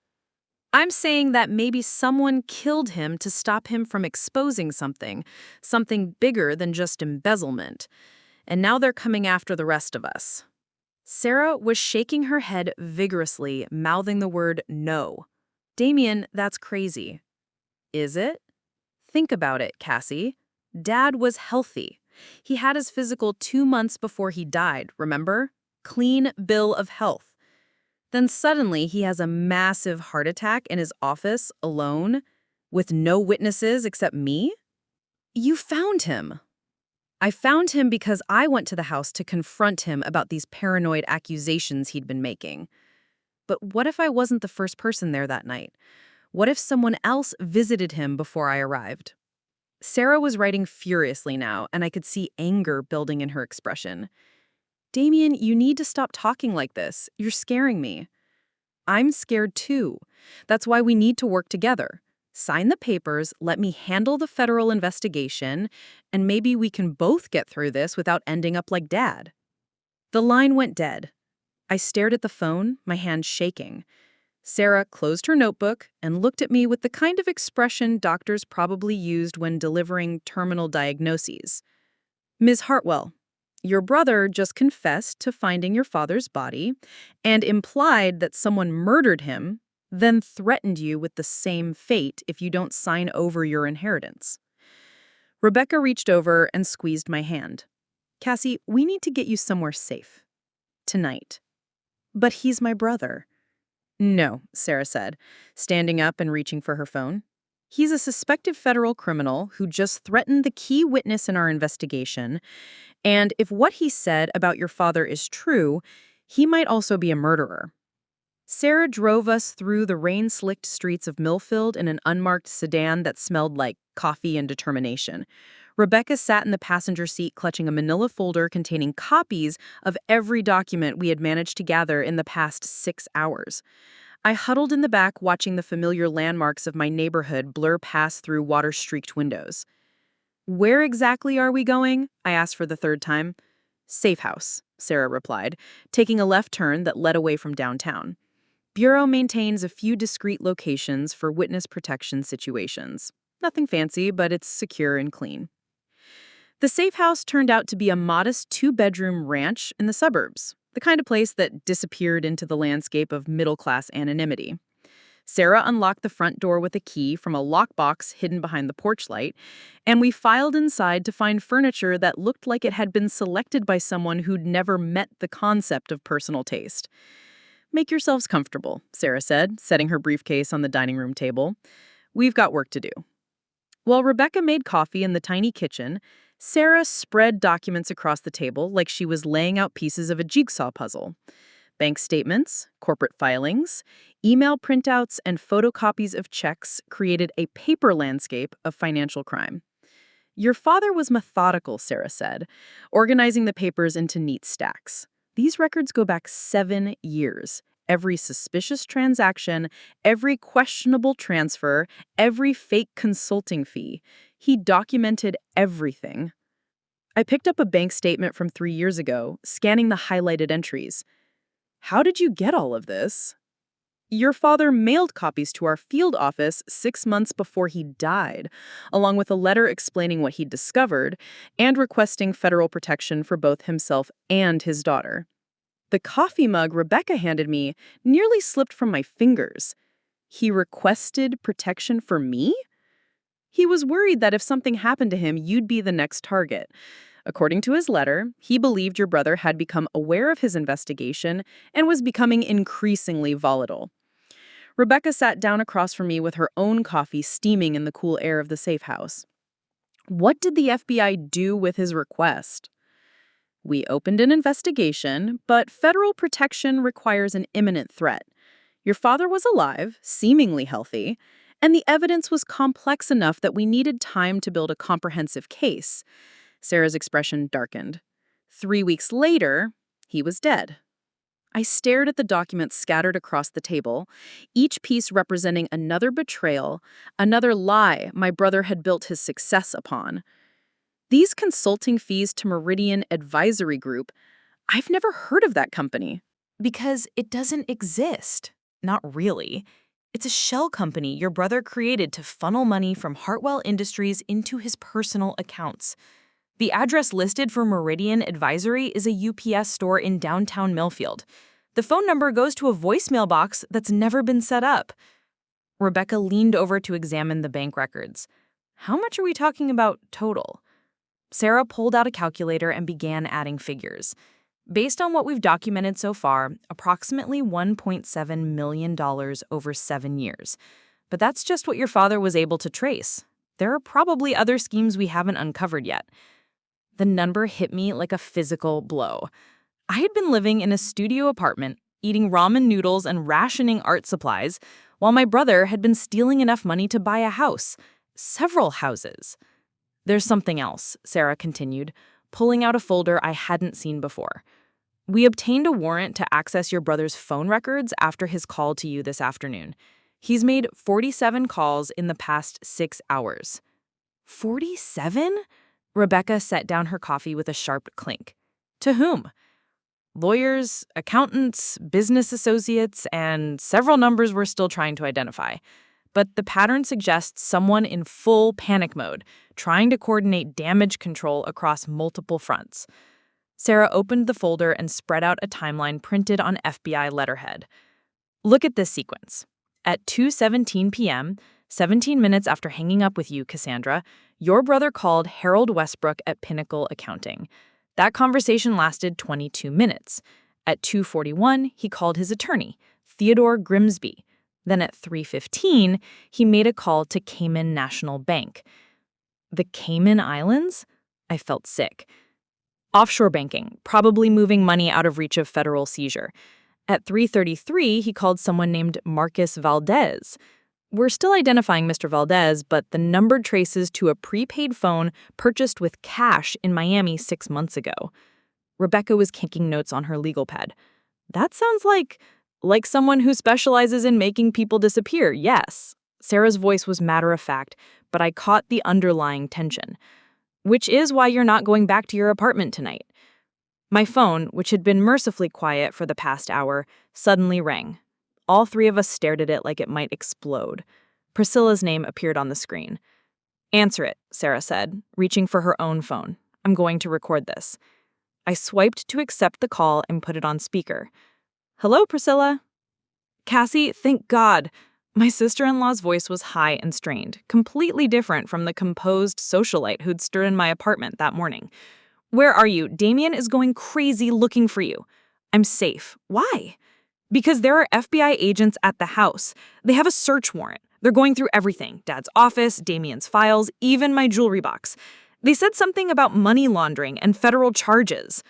Speaker 1: I'm saying that maybe someone killed him to stop him from exposing something bigger than just embezzlement. And now they're coming after the rest of us. Sarah was shaking her head vigorously, mouthing the word no. Damien, that's crazy. Is it? Think about it, Cassie. Dad was healthy. He had his physical 2 months before he died, remember? Clean bill of health. Then suddenly he has a massive heart attack in his office alone, with no witnesses except me? You found him. I found him because I went to the house to confront him about these paranoid accusations he'd been making. But what if I wasn't the first person there that night? What if someone else visited him before I arrived? Sarah was writing furiously now, and I could see anger building in her expression. Damien, you need to stop talking like this. You're scaring me. I'm scared too. That's why we need to work together. Sign the papers, let me handle the federal investigation, and maybe we can both get through this without ending up like Dad. The line went dead. I stared at the phone, my hand shaking. Sarah closed her notebook and looked at me with the kind of expression doctors probably used when delivering terminal diagnoses. Ms. Hartwell, your brother just confessed to finding your father's body and implied that someone murdered him, then threatened you with the same fate if you don't sign over your inheritance. Rebecca reached over and squeezed my hand. Cassie, we need to get you somewhere safe. Tonight. But he's my brother. No, Sarah said, standing up and reaching for her phone. He's a suspected federal criminal who just threatened the key witness in our investigation, and if what he said about your father is true, he might also be a murderer. Sarah drove us through the rain-slicked streets of Millfield in an unmarked sedan that smelled like coffee and determination. Rebecca sat in the passenger seat clutching a manila folder containing copies of every document we had managed to gather in the past 6 hours. I huddled in the back watching the familiar landmarks of my neighborhood blur past through water-streaked windows. Where exactly are we going? I asked for the third time. Safe house, Sarah replied, taking a left turn that led away from downtown. Bureau maintains a few discreet locations for witness protection situations. Nothing fancy, but it's secure and clean. The safe house turned out to be a modest 2-bedroom ranch in the suburbs, the kind of place that disappeared into the landscape of middle-class anonymity. Sarah unlocked the front door with a key from a lockbox hidden behind the porch light, and we filed inside to find furniture that looked like it had been selected by someone who'd never met the concept of personal taste. Make yourselves comfortable, Sarah said, setting her briefcase on the dining room table. We've got work to do. While Rebecca made coffee in the tiny kitchen, Sarah spread documents across the table like she was laying out pieces of a jigsaw puzzle. Bank statements, corporate filings, email printouts, and photocopies of checks created a paper landscape of financial crime. Your father was methodical, Sarah said, organizing the papers into neat stacks. These records go back 7 years. Every suspicious transaction, every questionable transfer, every fake consulting fee. He documented everything. I picked up a bank statement from 3 years ago, scanning the highlighted entries. How did you get all of this?
Speaker 3: Your father mailed copies to our field office 6 months before he died, along with a letter explaining what he'd discovered and requesting federal protection for both himself and his daughter. The coffee mug Rebecca handed me nearly slipped from my fingers. He requested protection for me? He was worried that if something happened to him, you'd be the next target. According to his letter, he believed your brother had become aware of his investigation and was becoming increasingly volatile. Rebecca sat down across from me with her own coffee steaming in the cool air of the safe house. What did the FBI do with his request? We opened an investigation, but federal protection requires an imminent threat. Your father was alive, seemingly healthy, and the evidence was complex enough that we needed time to build a comprehensive case. Sarah's expression darkened. 3 weeks later, he was dead. I stared at the documents scattered across the table, each piece representing another betrayal, another lie my brother had built his success upon. These consulting fees to Meridian Advisory Group, I've never heard of that company.
Speaker 2: Because it doesn't exist. Not really. It's a shell company your brother created to funnel money from Hartwell Industries into his personal accounts. The address listed for Meridian Advisory is a UPS store in downtown Millfield. The phone number goes to a voicemail box that's never been set up. Rebecca leaned over to examine the bank records. How much are we talking about total? Sarah pulled out a calculator and began adding figures. Based on what we've documented so far, approximately $1.7 million over 7 years. But that's just what your father was able to trace. There are probably other schemes we haven't uncovered yet. The number hit me like a physical blow. I had been living in a studio apartment, eating ramen noodles and rationing art supplies, while my brother had been stealing enough money to buy a house. Several houses. There's something else, Sarah continued, pulling out a folder I hadn't seen before. We obtained a warrant to access your brother's phone records after his call to you this afternoon. He's made 47 calls in the past 6 hours. 47? Rebecca set down her coffee with a sharp clink. To whom? Lawyers, accountants, business associates, and several numbers we're still trying to identify. But the pattern suggests someone in full panic mode, trying to coordinate damage control across multiple fronts. Sarah opened the folder and spread out a timeline printed on FBI letterhead. Look at this sequence. At 2:17 p.m., 17 minutes after hanging up with you, Cassandra, your brother called Harold Westbrook at Pinnacle Accounting. That conversation lasted 22 minutes. At 2:41, he called his attorney, Theodore Grimsby. Then at 3:15, he made a call to Cayman National Bank. The Cayman Islands? I felt sick. Offshore banking, probably moving money out of reach of federal seizure. At 3:33, he called someone named Marcus Valdez. We're still identifying Mr. Valdez, but the number traces to a prepaid phone purchased with cash in Miami 6 months ago. Rebecca was kicking notes on her legal pad. That sounds like someone who specializes in making people disappear, yes. Sarah's voice was matter-of-fact, but I caught the underlying tension. Which is why you're not going back to your apartment tonight. My phone, which had been mercifully quiet for the past hour, suddenly rang. All three of us stared at it like it might explode. Priscilla's name appeared on the screen. Answer it, Sarah said, reaching for her own phone. I'm going to record this. I swiped to accept the call and put it on speaker. Hello, Priscilla. Cassie, thank God. My sister-in-law's voice was high and strained, completely different from the composed socialite who'd stirred in my apartment that morning. Where are you? Damien is going crazy looking for you. I'm safe. Why? Because there are FBI agents at the house. They have a search warrant. They're going through everything. Dad's office, Damien's files, even my jewelry box. They said something about money laundering and federal charges.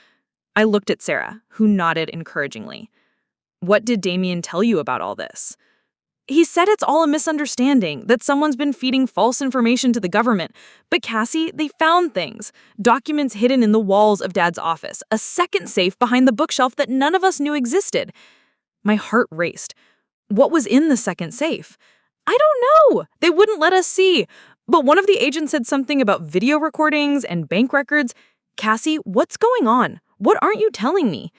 Speaker 2: I looked at Sarah, who nodded encouragingly. What did Damien tell you about all this? He said it's all a misunderstanding, that someone's been feeding false information to the government. But Cassie, they found things. Documents hidden in the walls of Dad's office. A second safe behind the bookshelf that none of us knew existed. My heart raced. What was in the second safe? I don't know. They wouldn't let us see. But one of the agents said something about video recordings and bank records. Cassie, what's going on? What aren't you telling me?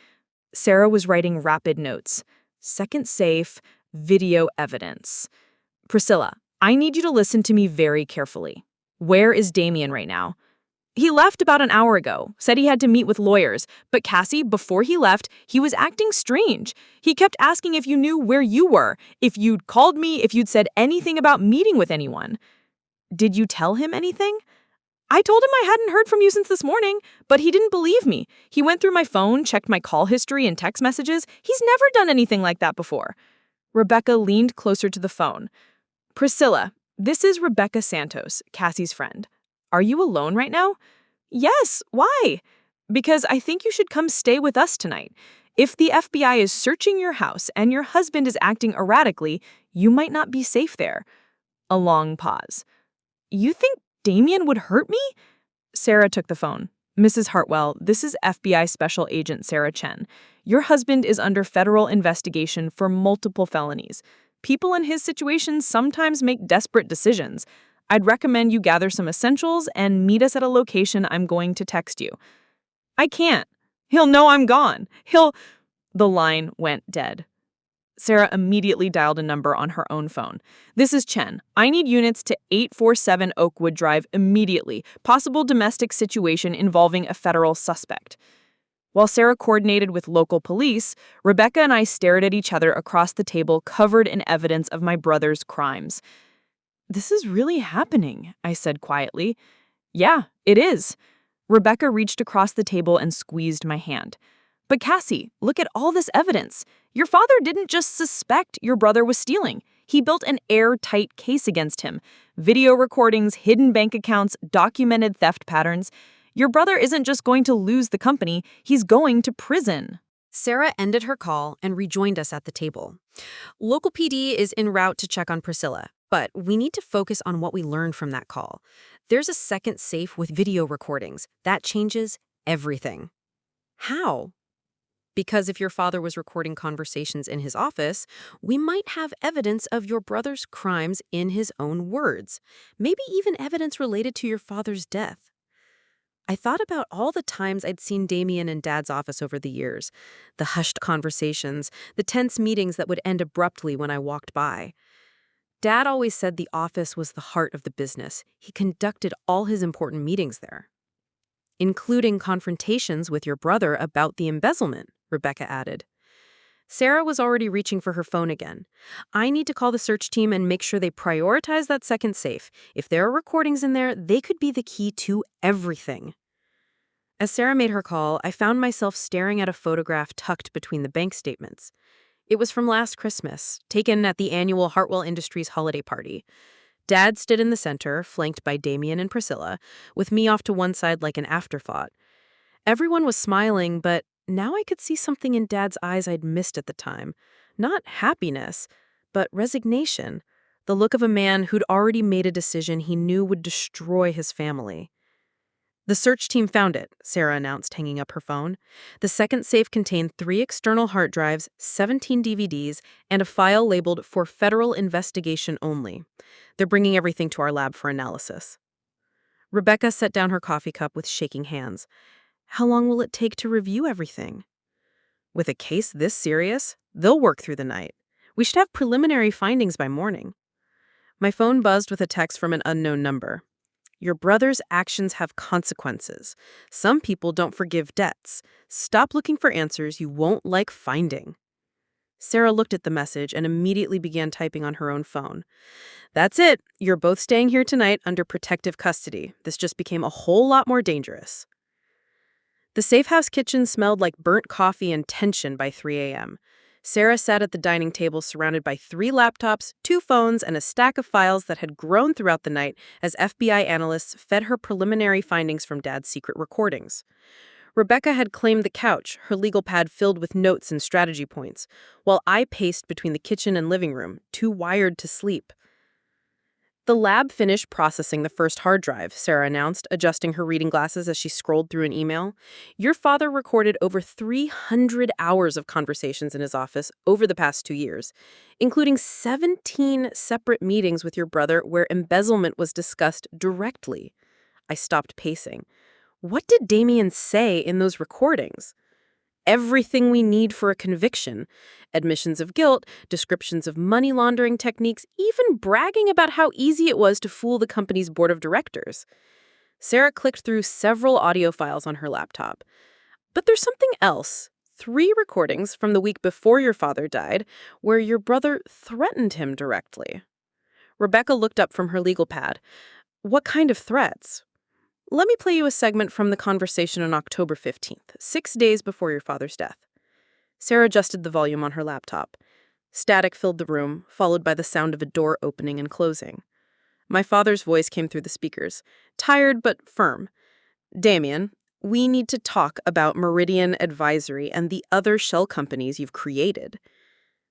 Speaker 2: Sarah was writing rapid notes. Second safe,
Speaker 3: video evidence. Priscilla, I need you to listen to me very carefully. Where is Damien right now? He left about an hour ago, said he had to meet with lawyers, but Cassie, before he left, he was acting strange. He kept asking if you knew where you were, if you'd called me, if you'd said anything about meeting with anyone. Did you tell him anything? I told him I hadn't heard from you since this morning, but he didn't believe me. He went through my phone, checked my call history and text messages. He's never done anything like that before. Rebecca leaned closer to the phone. Priscilla, this is Rebecca Santos, Cassie's friend. Are you alone right now? Yes, why? Because I think you should come stay with us tonight. If the FBI is searching your house and your husband is acting erratically, you might not be safe there. A long pause. You think Damien would hurt me? Sarah took the phone. Mrs. Hartwell, this is FBI Special Agent Sarah Chen. Your husband is under federal investigation for multiple felonies. People in his situation sometimes make desperate decisions. I'd recommend you gather some essentials and meet us at a location I'm going to text you. I can't. He'll know I'm gone. The line went dead. Sarah immediately dialed a number on her own phone. This is Chen. I need units to 847 Oakwood Drive immediately. Possible domestic situation involving a federal suspect. While Sarah coordinated with local police, Rebecca and I stared at each other across the table covered in evidence of my brother's crimes. This is really happening, I said quietly. Yeah, it is. Rebecca reached across the table and squeezed my hand. But Cassie, look at all this evidence. Your father didn't just suspect your brother was stealing. He built an airtight case against him. Video recordings, hidden bank accounts, documented theft patterns. Your brother isn't just going to lose the company, he's going to prison.
Speaker 2: Sarah ended her call and rejoined us at the table. Local PD is en route to check on Priscilla, but we need to focus on what we learned from that call. There's a second safe with video recordings. That changes everything. How? Because if your father was recording conversations in his office, we might have evidence of your brother's crimes in his own words. Maybe even evidence related to your father's death. I thought about all the times I'd seen Damien in Dad's office over the years. The hushed conversations, the tense meetings that would end abruptly when I walked by. Dad always said the office was the heart of the business. He conducted all his important meetings there. Including confrontations with your brother about the embezzlement, Rebecca added. Sarah was already reaching for her phone again. I need to call the search team and make sure they prioritize that second safe. If there are recordings in there, they could be the key to everything. As Sarah made her call, I found myself staring at a photograph tucked between the bank statements. It was from last Christmas, taken at the annual Hartwell Industries holiday party. Dad stood in the center, flanked by Damien and Priscilla, with me off to one side like an afterthought. Everyone was smiling, but now I could see something in Dad's eyes I'd missed at the time. Not happiness, but resignation. The look of a man who'd already made a decision he knew would destroy his family. The search team found it, Sarah announced, hanging up her phone. The second safe contained 3 external hard drives, 17 DVDs, and a file labeled for federal investigation only. They're bringing everything to our lab for analysis. Rebecca set down her coffee cup with shaking hands. How long will it take to review everything? With a case this serious, they'll work through the night. We should have preliminary findings by morning. My phone buzzed with a text from an unknown number. Your brother's actions have consequences. Some people don't forgive debts. Stop looking for answers you won't like finding. Sarah looked at the message and immediately began typing on her own phone. That's it. You're both staying here tonight under protective custody. This just became a whole lot more dangerous. The safe house kitchen smelled like burnt coffee and tension by 3 a.m. Sarah sat at the dining table surrounded by 3 laptops, 2 phones, and a stack of files that had grown throughout the night as FBI analysts fed her preliminary findings from Dad's secret recordings. Rebecca had claimed the couch, her legal pad filled with notes and strategy points, while I paced between the kitchen and living room, too wired to sleep. The lab finished processing the first hard drive, Sarah announced, adjusting her reading glasses as she scrolled through an email. Your father recorded over 300 hours of conversations in his office over the past 2 years, including 17 separate meetings with your brother where embezzlement was discussed directly. I stopped pacing. What did Damien say in those recordings?
Speaker 1: everything we need for a conviction. Admissions of guilt, descriptions of money laundering techniques, even bragging about how easy it was to fool the company's board of directors. Sarah clicked through several audio files on her laptop. But there's something else. 3 recordings from the week before your father died where your brother threatened him directly. Rebecca looked up from her legal pad. What kind of threats? Let me play you a segment from the conversation on October 15th, 6 days before your father's death. Sarah adjusted the volume on her laptop. Static filled the room, followed by the sound of a door opening and closing. My father's voice came through the speakers, tired but firm. Damien, we need to talk about Meridian Advisory and the other shell companies you've created.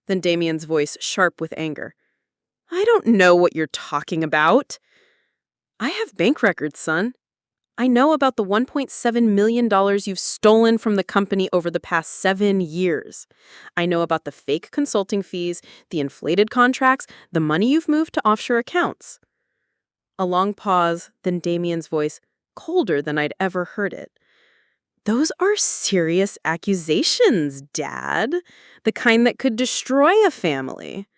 Speaker 1: Then Damien's voice sharp with anger. I don't know what you're talking about. I have bank records, son. I know about the $1.7 million you've stolen from the company over the past 7 years. I know about the fake consulting fees, the inflated contracts, the money you've moved to offshore accounts. A long pause, then Damien's voice, colder than I'd ever heard it. Those are serious accusations, Dad. The kind that could destroy a family.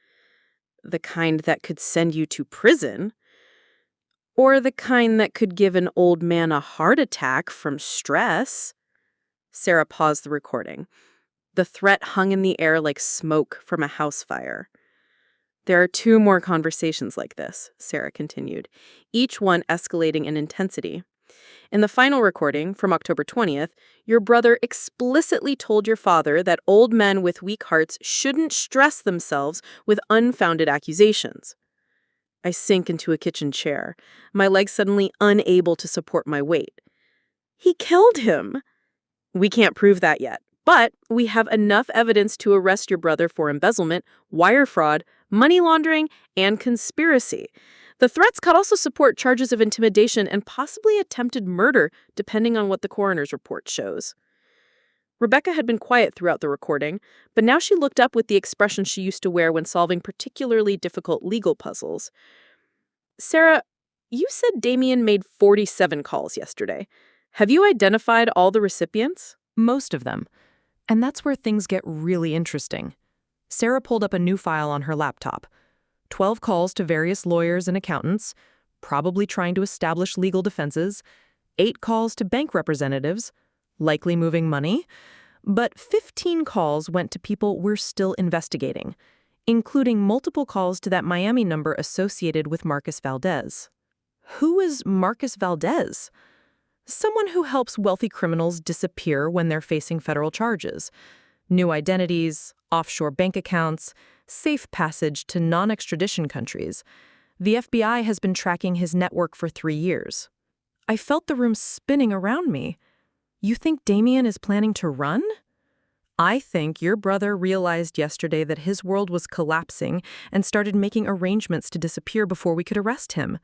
Speaker 1: The kind that could send you to prison. Or the kind that could give an old man a heart attack from stress. Sarah paused the recording. The threat hung in the air like smoke from a house fire. There are 2 more conversations like this, Sarah continued, each one escalating in intensity. In the final recording, from October 20th, your brother explicitly told your father that old men with weak hearts shouldn't stress themselves with unfounded accusations. I sink into a kitchen chair, my legs suddenly unable to support my weight. He killed him. We can't prove that yet, but we have enough evidence to arrest your brother for embezzlement, wire fraud, money laundering, and conspiracy. The threats could also support charges of intimidation and possibly attempted murder, depending on what the coroner's report shows. Rebecca had been quiet throughout the recording, but now she looked up with the expression she used to wear when solving particularly difficult legal puzzles. Sarah, you said Damien made 47 calls yesterday. Have you identified all the recipients?
Speaker 5: Most of them. And that's where things get really interesting. Sarah pulled up a new file on her laptop. 12 calls to various lawyers and accountants, probably trying to establish legal defenses. 8 calls to bank representatives, likely moving money. But 15 calls went to people we're still investigating, including multiple calls to that Miami number associated with Marcus Valdez. Who is Marcus Valdez? Someone who helps wealthy criminals disappear when they're facing federal charges. New identities, offshore bank accounts, safe passage to non-extradition countries. The FBI has been tracking his network for 3 years. I felt the room spinning around me. You think Damien is planning to run? I think your brother realized yesterday that his world was collapsing and started making arrangements to disappear before we could arrest him.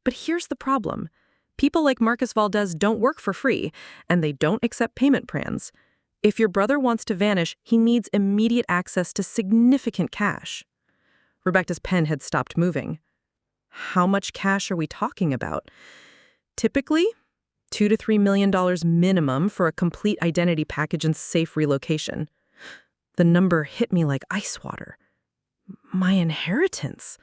Speaker 5: But here's the problem. People like Marcus Valdez don't work for free, and they don't accept payment plans. If your brother wants to vanish, he needs immediate access to significant cash. Rebecca's pen had stopped moving. How much cash are we talking about? Typically, $2 to $3 million minimum for a complete identity package and safe relocation. The number hit me like ice water. My inheritance.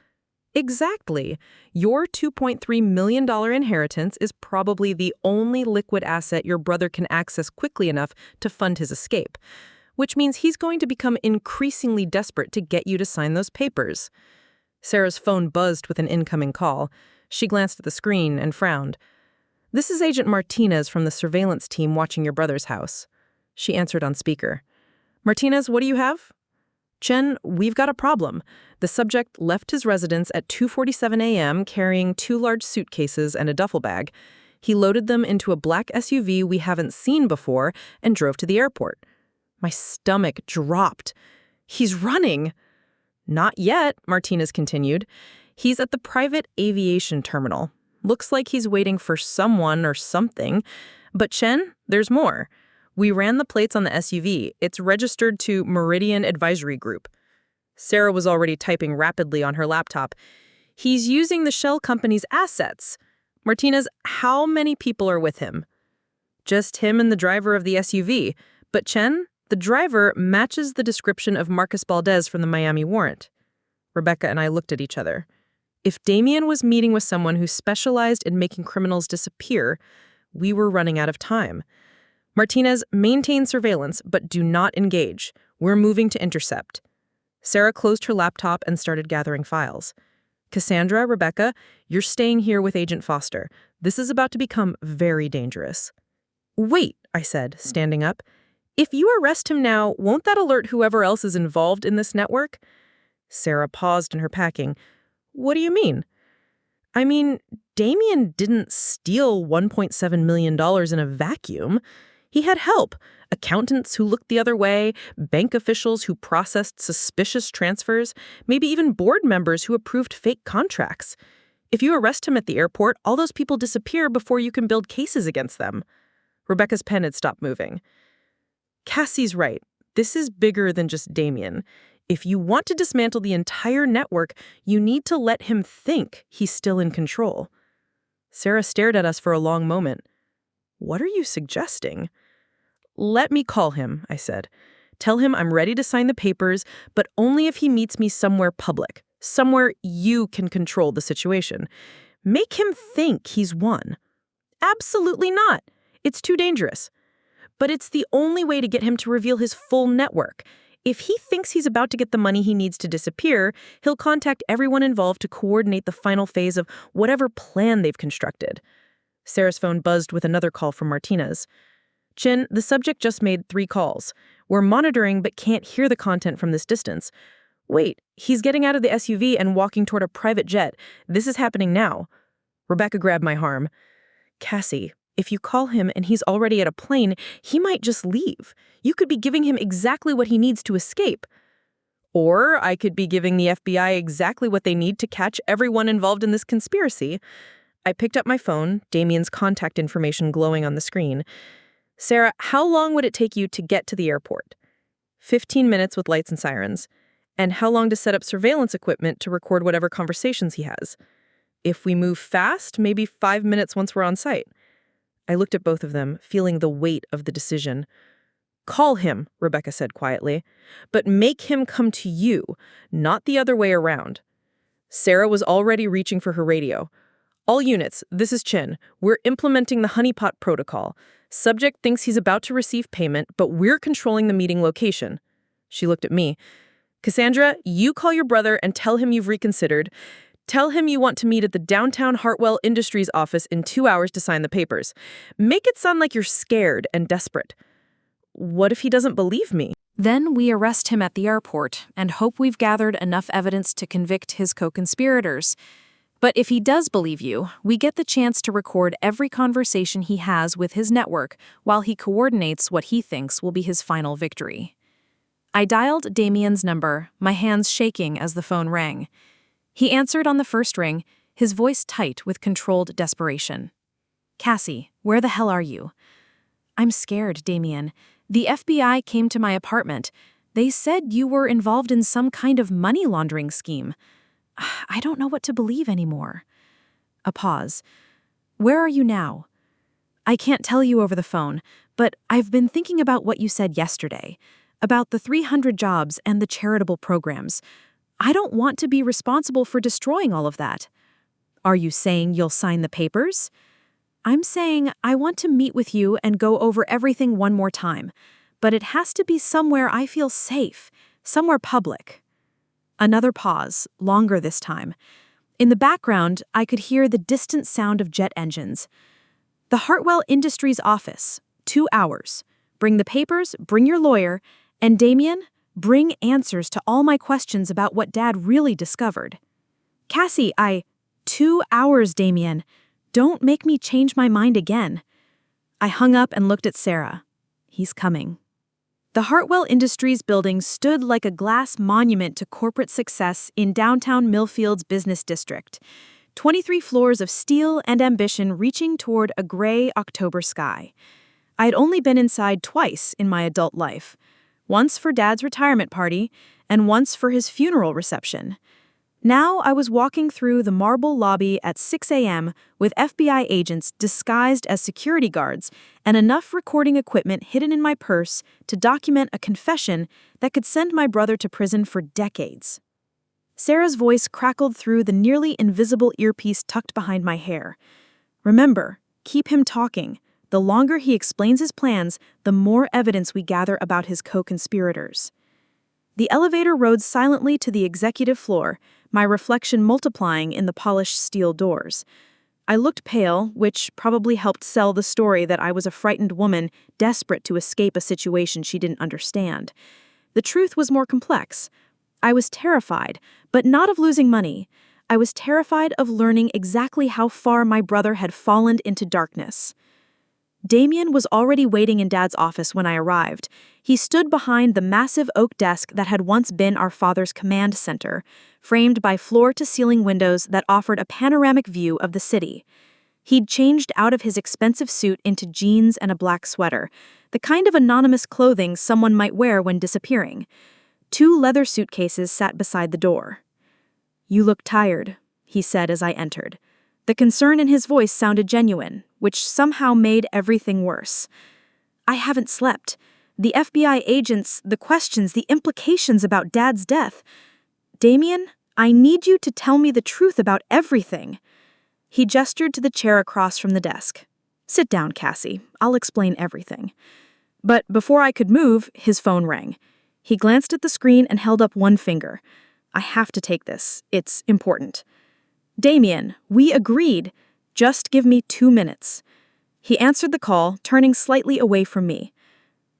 Speaker 5: Exactly. Your $2.3 million inheritance is probably the only liquid asset your brother can access quickly enough to fund his escape, which means he's going to become increasingly desperate to get you to sign those papers. Sarah's phone buzzed with an incoming call. She glanced at the screen and frowned. This is Agent Martinez from the surveillance team watching your brother's house. She answered on speaker. Martinez, what do you have? Chen, we've got a problem. The subject left his residence at 2:47 a.m. carrying 2 large suitcases and a duffel bag. He loaded them into a black SUV we haven't seen before and drove to the airport. My stomach dropped. He's running. Not yet, Martinez continued. He's at the private aviation terminal. Looks like he's waiting for someone or something. But Chen, there's more. We ran the plates on the SUV. It's registered to Meridian Advisory Group. Sarah was already typing rapidly on her laptop. He's using the shell company's assets. Martinez, how many people are with him? Just him and the driver of the SUV. But Chen,
Speaker 3: The driver matches the description of Marcus Valdez from the Miami warrant. Rebecca and I looked at each other. If Damien was meeting with someone who specialized in making criminals disappear, we were running out of time. Martinez, maintain surveillance, but do not engage. We're moving to intercept. Sarah closed her laptop and started gathering files. Cassandra, Rebecca, you're staying here with Agent Foster. This is about to become very dangerous. Wait, I said, standing up. If you arrest him now, won't that alert whoever else is involved in this network? Sarah paused in her packing. What do you mean? I mean, Damien didn't steal $1.7 million in a vacuum. He had help. Accountants who looked the other way, bank officials who processed suspicious transfers, maybe even board members who approved fake contracts. If you arrest him at the airport, all those people disappear before you can build cases against them. Rebecca's pen had stopped moving. Cassie's right. This is bigger than just Damien. If you want to dismantle the entire network, you need to let him think he's still in control. Sarah stared at us for a long moment. What are you suggesting? Let me call him, I said. Tell him I'm ready to sign the papers, but only if he meets me somewhere public, somewhere you can control the situation. Make him think he's won. Absolutely not. It's too dangerous. But it's the only way to get him to reveal his full network. If he thinks he's about to get the money he needs to disappear, he'll contact everyone involved to coordinate the final phase of whatever plan they've constructed. Sarah's phone buzzed with another call from Martinez. Chin, the subject just made 3 calls. We're monitoring but can't hear the content from this distance. Wait, he's getting out of the SUV and walking toward a private jet. This is happening now. Rebecca grabbed my arm. Cassie, if you call him and he's already at a plane, he might just leave. You could be giving him exactly what he needs to escape. Or I could be giving the FBI exactly what they need to catch everyone involved in this conspiracy. I picked up my phone, Damien's contact information glowing on the screen. Sarah, how long would it take you to get to the airport? 15 minutes with lights and sirens. And how long to set up surveillance equipment to record whatever conversations he has? If we move fast, maybe 5 minutes once we're on site. I looked at both of them, feeling the weight of the decision. Call him, Rebecca said quietly, but make him come to you, not the other way around. Sarah was already reaching for her radio. All units, this is Chin. We're implementing the honeypot protocol. Subject thinks he's about to receive payment, but we're controlling the meeting location. She looked at me. Cassandra, you call your brother and tell him you've reconsidered. Tell him you want to meet at the downtown Hartwell Industries office in 2 hours to sign the papers. Make it sound like you're scared and desperate. What if he doesn't believe me?
Speaker 2: Then we arrest him at the airport and hope we've gathered enough evidence to convict his co-conspirators. But if he does believe you, we get the chance to record every conversation he has with his network while he coordinates what he thinks will be his final victory. I dialed Damien's number, my hands shaking as the phone rang. He answered on the first ring, his voice tight with controlled desperation. Cassie, where the hell are you? I'm scared, Damien. The FBI came to my apartment. They said you were involved in some kind of money laundering scheme. I don't know what to believe anymore. A pause. Where are you now? I can't tell you over the phone, but I've been thinking about what you said yesterday, about the 300 jobs and the charitable programs. I don't want to be responsible for destroying all of that. Are you saying you'll sign the papers? I'm saying I want to meet with you and go over everything one more time, but it has to be somewhere I feel safe, somewhere public. Another pause, longer this time. In the background, I could hear the distant sound of jet engines. The Hartwell Industries office, 2 hours. Bring the papers, bring your lawyer, and Damien, bring answers to all my questions about what Dad really discovered. Cassie, 2 hours, Damien. Don't make me change my mind again. I hung up and looked at Sarah. He's coming. The Hartwell Industries building stood like a glass monument to corporate success in downtown Millfield's business district. 23 floors of steel and ambition reaching toward a gray October sky. I had only been inside twice in my adult life. Once for Dad's retirement party, and once for his funeral reception. Now I was walking through the marble lobby at 6 a.m. with FBI agents disguised as security guards and enough recording equipment hidden in my purse to document a confession that could send my brother to prison for decades. Sarah's voice crackled through the nearly invisible earpiece tucked behind my hair. Remember, keep him talking. The longer he explains his plans, the more evidence we gather about his co-conspirators. The elevator rode silently to the executive floor, my reflection multiplying in the polished steel doors. I looked pale, which probably helped sell the story that I was a frightened woman desperate to escape a situation she didn't understand. The truth was more complex. I was terrified, but not of losing money. I was terrified of learning exactly how far my brother had fallen into darkness. Damien was already waiting in Dad's office when I arrived. He stood behind the massive oak desk that had once been our father's command center, framed by floor-to-ceiling windows that offered a panoramic view of the city. He'd changed out of his expensive suit into jeans and a black sweater, the kind of anonymous clothing someone might wear when disappearing. 2 leather suitcases sat beside the door. "You look tired," he said as I entered. The concern in his voice sounded genuine, which somehow made everything worse. "I haven't slept. The FBI agents, the questions, the implications about Dad's death. Damien, I need you to tell me the truth about everything." He gestured to the chair across from the desk. "Sit down, Cassie. I'll explain everything." But before I could move, his phone rang. He glanced at the screen and held up one finger. "I have to take this. It's important." "Damien, we agreed. Just give me 2 minutes." He answered the call, turning slightly away from me.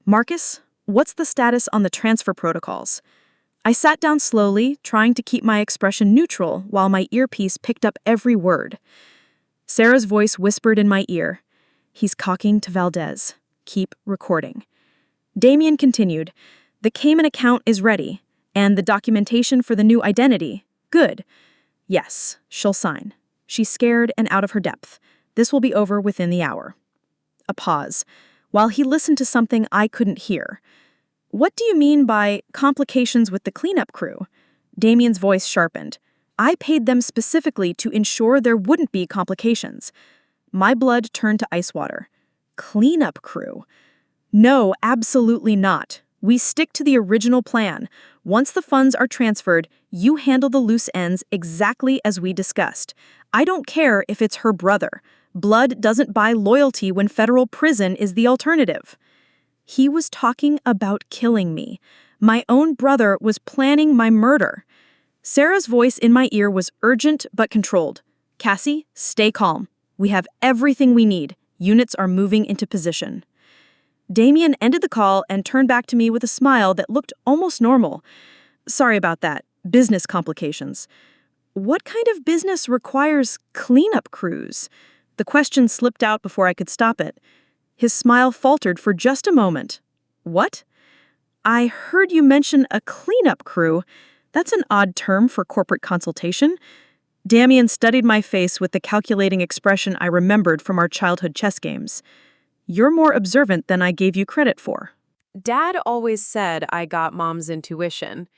Speaker 2: "Marcus, what's the status on the transfer protocols?" I sat down slowly, trying to keep my expression neutral while my earpiece picked up every word. Sarah's voice whispered in my ear. "He's talking to Valdez. Keep recording." Damien continued. "The Cayman account is ready, and the documentation for the new identity. Good. Yes, she'll sign. She's scared and out of her depth. This will be over within the hour." A pause, while he listened to something I couldn't hear. "What do you mean by complications with the cleanup crew?" Damien's voice sharpened. "I paid them specifically to ensure there wouldn't be complications." My blood turned to ice water. "Cleanup crew?" "No, absolutely not. We stick to the original plan. Once the funds are transferred, you handle the loose ends exactly as we discussed. I don't care if it's her brother. Blood doesn't buy loyalty when federal prison is the alternative." He was talking about killing me. My own brother was planning my murder. Sarah's voice in my ear was urgent but controlled. "Cassie, stay calm. We have everything we need. Units are moving into position." Damien ended the call and turned back to me with a smile that looked almost normal. "Sorry about that. Business complications." "What kind of business requires cleanup crews?" The question slipped out before I could stop it. His smile faltered for just a moment. "What?" "I heard you mention a cleanup crew. That's an odd term for corporate consultation." Damien studied my face with the calculating expression I remembered from our childhood chess games. "You're more observant than I gave you credit for."
Speaker 1: Dad always said I got Mom's intuition.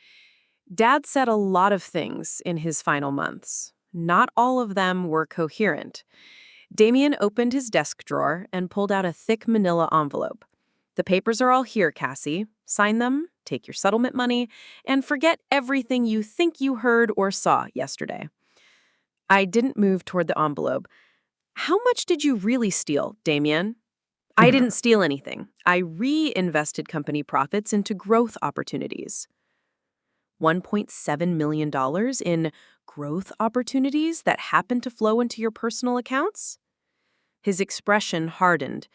Speaker 1: Dad said a lot of things in his final months. Not all of them were coherent. Damien opened his desk drawer and pulled out a thick manila envelope. "The papers are all here, Cassie. Sign them, take your settlement money, and forget everything you think you heard or saw yesterday." I didn't move toward the envelope. "How much did you really steal, Damien?" "I didn't steal anything. I reinvested company profits into growth opportunities." $1.7 million in growth opportunities that happened to flow into your personal accounts? His expression hardened.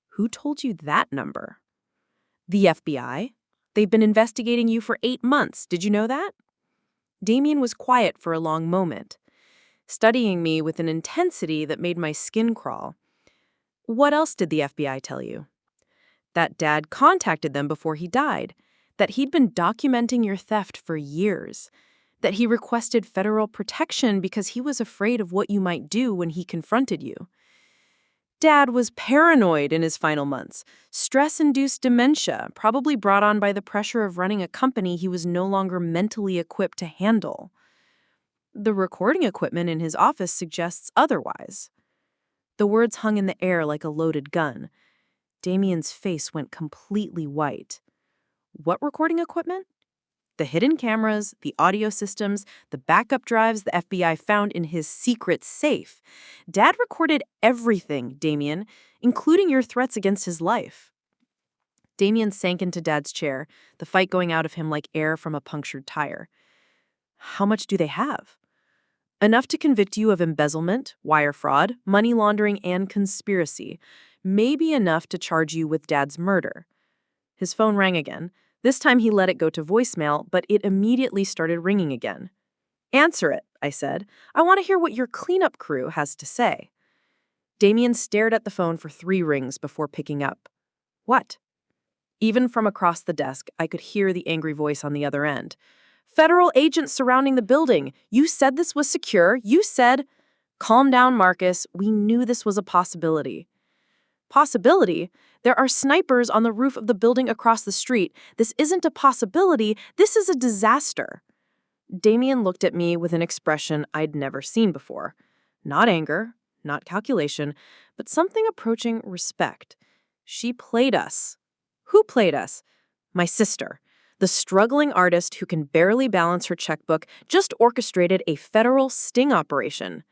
Speaker 1: "Who told you that number?" "The FBI. They've been investigating you for 8 months. Did you know that?" Damien was quiet for a long moment, studying me with an intensity that made my skin crawl. "What else did the FBI tell you?" "That Dad contacted them before he died, that he'd been documenting your theft for years, that he requested federal protection because he was afraid of what you might do when he confronted you. Dad was paranoid in his final months, stress-induced dementia, probably brought on by the pressure of running a company he was no longer mentally equipped to handle."
Speaker 4: The recording equipment in his office suggests otherwise. The words hung in the air like a loaded gun. Damien's face went completely white. What recording equipment? The hidden cameras, the audio systems, the backup drives the FBI found in his secret safe. Dad recorded everything, Damien, including your threats against his life. Damien sank into Dad's chair, the fight going out of him like air from a punctured tire. How much do they have? Enough to convict you of embezzlement, wire fraud, money laundering, and conspiracy. Maybe enough to charge you with Dad's murder. His phone rang again. This time he let it go to voicemail, but it immediately started ringing again. Answer it, I said. I want to hear what your cleanup crew has to say. Damien stared at the phone for 3 rings before picking up. What? Even from across the desk, I could hear the angry voice on the other end. Federal agents surrounding the building. You said this was secure. You said... Calm down, Marcus. We knew this was a possibility. Possibility? There are snipers on the roof of the building across the street. This isn't a possibility. This is a disaster. Damien looked at me with an expression I'd never seen before. Not anger, not calculation, but something approaching respect. She played us. Who played us? My sister. The struggling artist who can barely balance her checkbook just orchestrated a federal sting operation.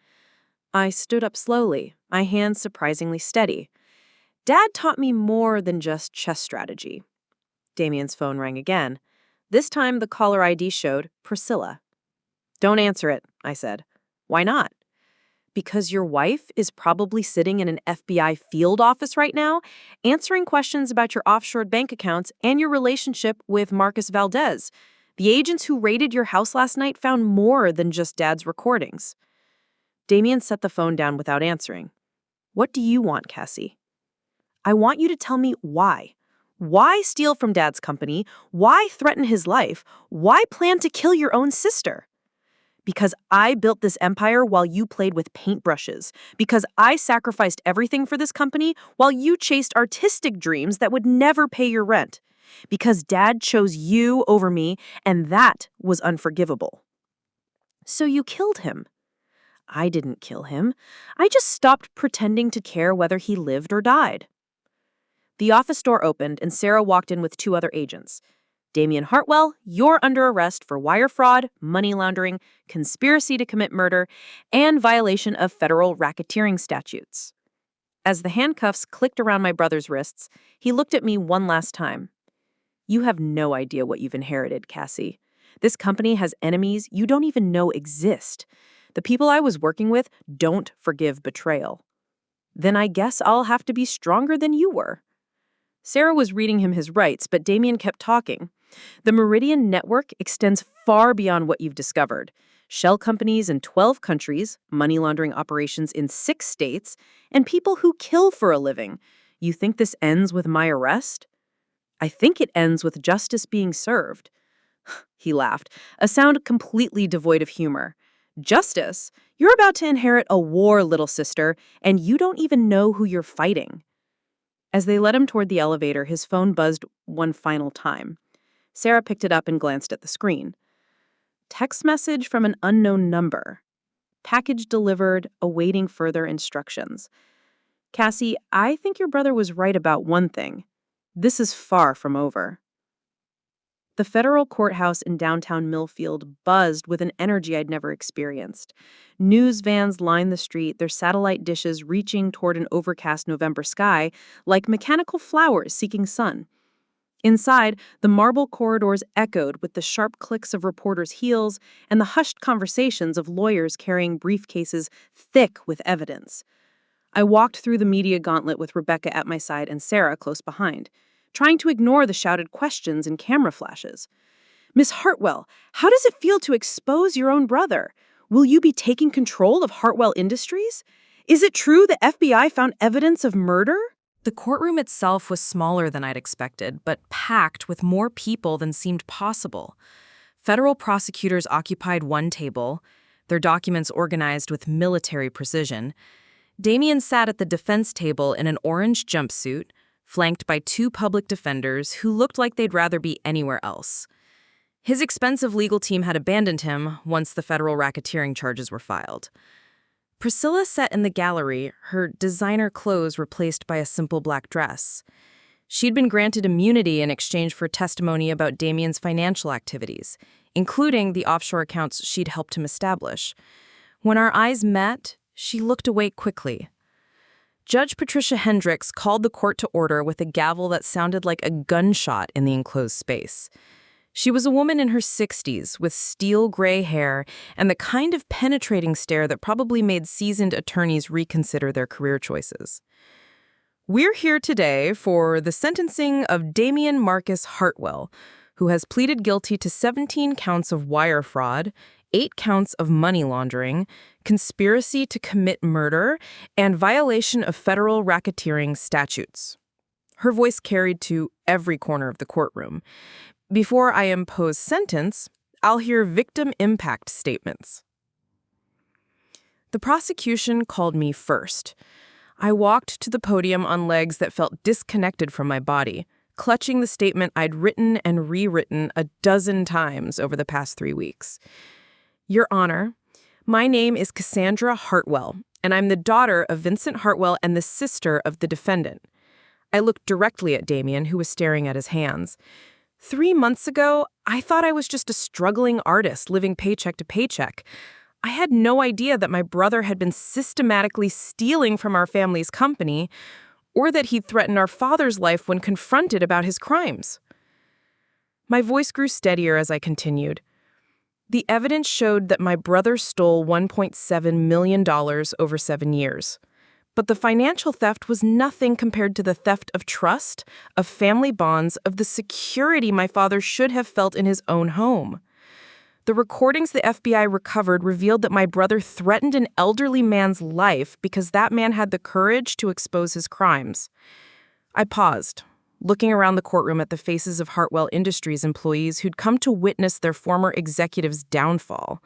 Speaker 4: I stood up slowly, my hands surprisingly steady. Dad taught me more than just chess strategy. Damien's phone rang again. This time the caller ID showed Priscilla. Don't answer it, I said. Why not? Because your wife is probably sitting in an FBI field office right now, answering questions about your offshore bank accounts and your relationship with Marcus Valdez. The agents who raided your house last night found more than just Dad's recordings. Damien set the phone down without answering. What do you want, Cassie? I want you to tell me why. Why steal from Dad's company? Why threaten his life? Why plan to kill your own sister? Because I built this empire while you played with paintbrushes. Because I sacrificed everything for this company while you chased artistic dreams that would never pay your rent. Because Dad chose you over me, and that was unforgivable. So you killed him. I didn't kill him. I just stopped pretending to care whether he lived or died. The office door opened, and Sarah walked in with 2 other agents. Damien Hartwell, you're under arrest for wire fraud, money laundering, conspiracy to commit murder, and violation of federal racketeering statutes. As the handcuffs clicked around my brother's wrists, he looked at me one last time. You have no idea what you've inherited, Cassie. This company has enemies you don't even know exist. The people I was working with don't forgive betrayal. Then I guess I'll have to be stronger than you were. Sarah was reading him his rights, but Damien kept talking. The Meridian network extends far beyond what you've discovered. Shell companies in 12 countries, money laundering operations in 6 states, and people who kill for a living. You think this ends with my arrest? I think it ends with justice being served. He laughed, a sound completely devoid of humor. Justice? You're about to inherit a war, little sister, and you don't even know who you're fighting. As they led him toward the elevator, his phone buzzed one final time. Sarah picked it up and glanced at the screen. Text message from an unknown number. Package delivered, awaiting further instructions. Cassie, I think your brother was right about one thing. This is far from over. The federal courthouse in downtown Millfield buzzed with an energy I'd never experienced. News vans lined the street, their satellite dishes reaching toward an overcast November sky like mechanical flowers seeking sun. Inside, the marble corridors echoed with the sharp clicks of reporters' heels and the hushed conversations of lawyers carrying briefcases thick with evidence. I walked through the media gauntlet with Rebecca at my side and Sarah close behind, trying to ignore the shouted questions and camera flashes. Miss Hartwell, how does it feel to expose your own brother? Will you be taking control of Hartwell Industries? Is it true the FBI found evidence of murder?
Speaker 2: The courtroom itself was smaller than I'd expected, but packed with more people than seemed possible. Federal prosecutors occupied one table, their documents organized with military precision. Damien sat at the defense table in an orange jumpsuit, flanked by 2 public defenders who looked like they'd rather be anywhere else. His expensive legal team had abandoned him once the federal racketeering charges were filed. Priscilla sat in the gallery, her designer clothes replaced by a simple black dress. She'd been granted immunity in exchange for testimony about Damien's financial activities, including the offshore accounts she'd helped him establish. When our eyes met, she looked away quickly. Judge Patricia Hendricks called the court to order with a gavel that sounded like a gunshot in the enclosed space. She was a woman in her 60s with steel gray hair and the kind of penetrating stare that probably made seasoned attorneys reconsider their career choices. We're here today for the sentencing of Damien Marcus Hartwell, who has pleaded guilty to 17 counts of wire fraud, 8 counts of money laundering, conspiracy to commit murder, and violation of federal racketeering statutes. Her voice carried to every corner of the courtroom. Before I impose sentence, I'll hear victim impact statements. The prosecution called me first. I walked to the podium on legs that felt disconnected from my body, clutching the statement I'd written and rewritten a dozen times over the past 3 weeks. Your Honor, my name is Cassandra Hartwell, and I'm the daughter of Vincent Hartwell and the sister of the defendant. I looked directly at Damien, who was staring at his hands. 3 months ago, I thought I was just a struggling artist living paycheck to paycheck. I had no idea that my brother had been systematically stealing from our family's company, or that he'd threatened our father's life when confronted about his crimes. My voice grew steadier as I continued. The evidence showed that my brother stole $1.7 million over 7 years. But the financial theft was nothing compared to the theft of trust, of family bonds, of the security my father should have felt in his own home. The recordings the FBI recovered revealed that my brother threatened an elderly man's life because that man had the courage to expose his crimes. I paused, looking around the courtroom at the faces of Hartwell Industries employees who'd come to witness their former executive's downfall.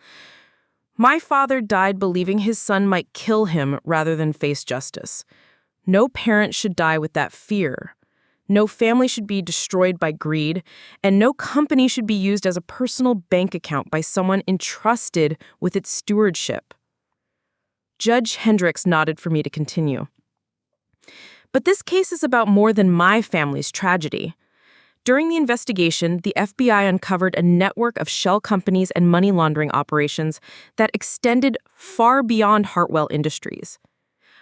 Speaker 2: My father died believing his son might kill him rather than face justice. No parent should die with that fear. No family should be destroyed by greed, and no company should be used as a personal bank account by someone entrusted with its stewardship. Judge Hendricks nodded for me to continue. But this case is about more than my family's tragedy. During the investigation, the FBI uncovered a network of shell companies and money laundering operations that extended far beyond Hartwell Industries.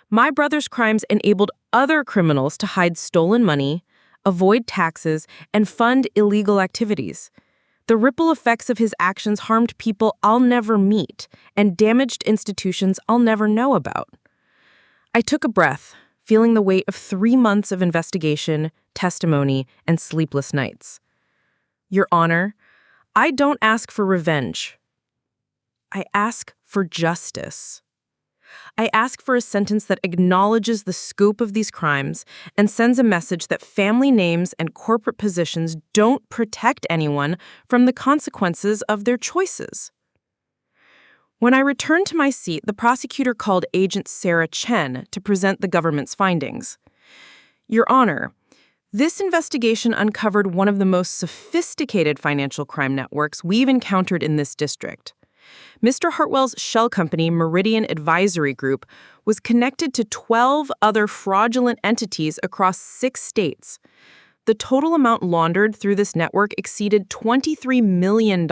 Speaker 2: My brother's crimes enabled other criminals to hide stolen money, avoid taxes, and fund illegal activities. The ripple effects of his actions harmed people I'll never meet and damaged institutions I'll never know about. I took a breath, feeling the weight of 3 months of investigation, testimony, and sleepless nights. Your Honor, I don't ask for revenge. I ask for justice. I ask for a sentence that acknowledges the scope of these crimes and sends a message that family names and corporate positions don't protect anyone from the consequences of their choices. When I returned to my seat, the prosecutor called Agent Sarah Chen to present the government's findings. Your Honor, this investigation uncovered one of the most sophisticated financial crime networks we've encountered in this district. Mr. Hartwell's shell company, Meridian Advisory Group, was connected to 12 other fraudulent entities across 6 states. The total amount laundered through this network exceeded $23 million.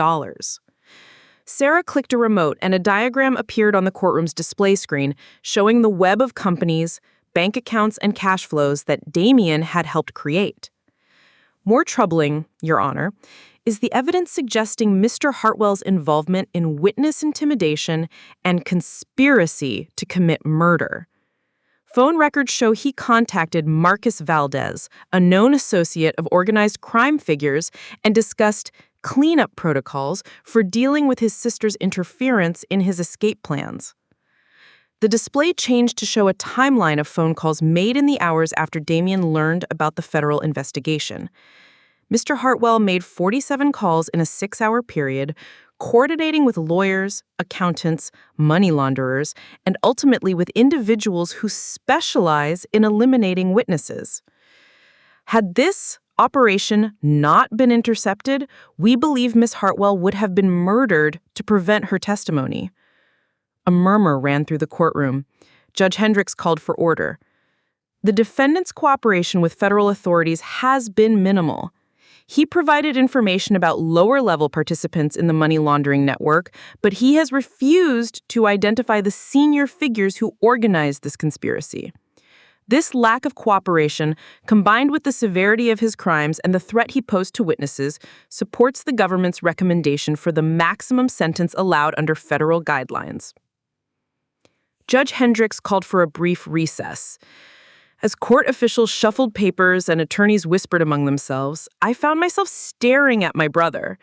Speaker 2: Sarah clicked a remote, and a diagram appeared on the courtroom's display screen showing the web of companies, bank accounts, and cash flows that Damien had helped create. More troubling, Your Honor, is the evidence suggesting Mr. Hartwell's involvement in witness intimidation and conspiracy to commit murder. Phone records show he contacted Marcus Valdez, a known associate of organized crime figures, and discussed cleanup protocols for dealing with his sister's interference in his escape plans. The display changed to show a timeline of phone calls made in the hours after Damien learned about the federal investigation. Mr. Hartwell made 47 calls in a 6-hour period, coordinating with lawyers, accountants, money launderers, and ultimately with individuals who specialize in eliminating witnesses. Had this
Speaker 3: operation not been intercepted, we believe Miss Hartwell would have been murdered to prevent her testimony. A murmur ran through the courtroom. Judge Hendricks called for order. The defendant's cooperation with federal authorities has been minimal. He provided information about lower-level participants in the money laundering network, but he has refused to identify the senior figures who organized this conspiracy. This lack of cooperation, combined with the severity of his crimes and the threat he posed to witnesses, supports the government's recommendation for the maximum sentence allowed under federal guidelines. Judge Hendricks called for a brief recess. As court officials shuffled papers and attorneys whispered among themselves, I found myself staring at my brother.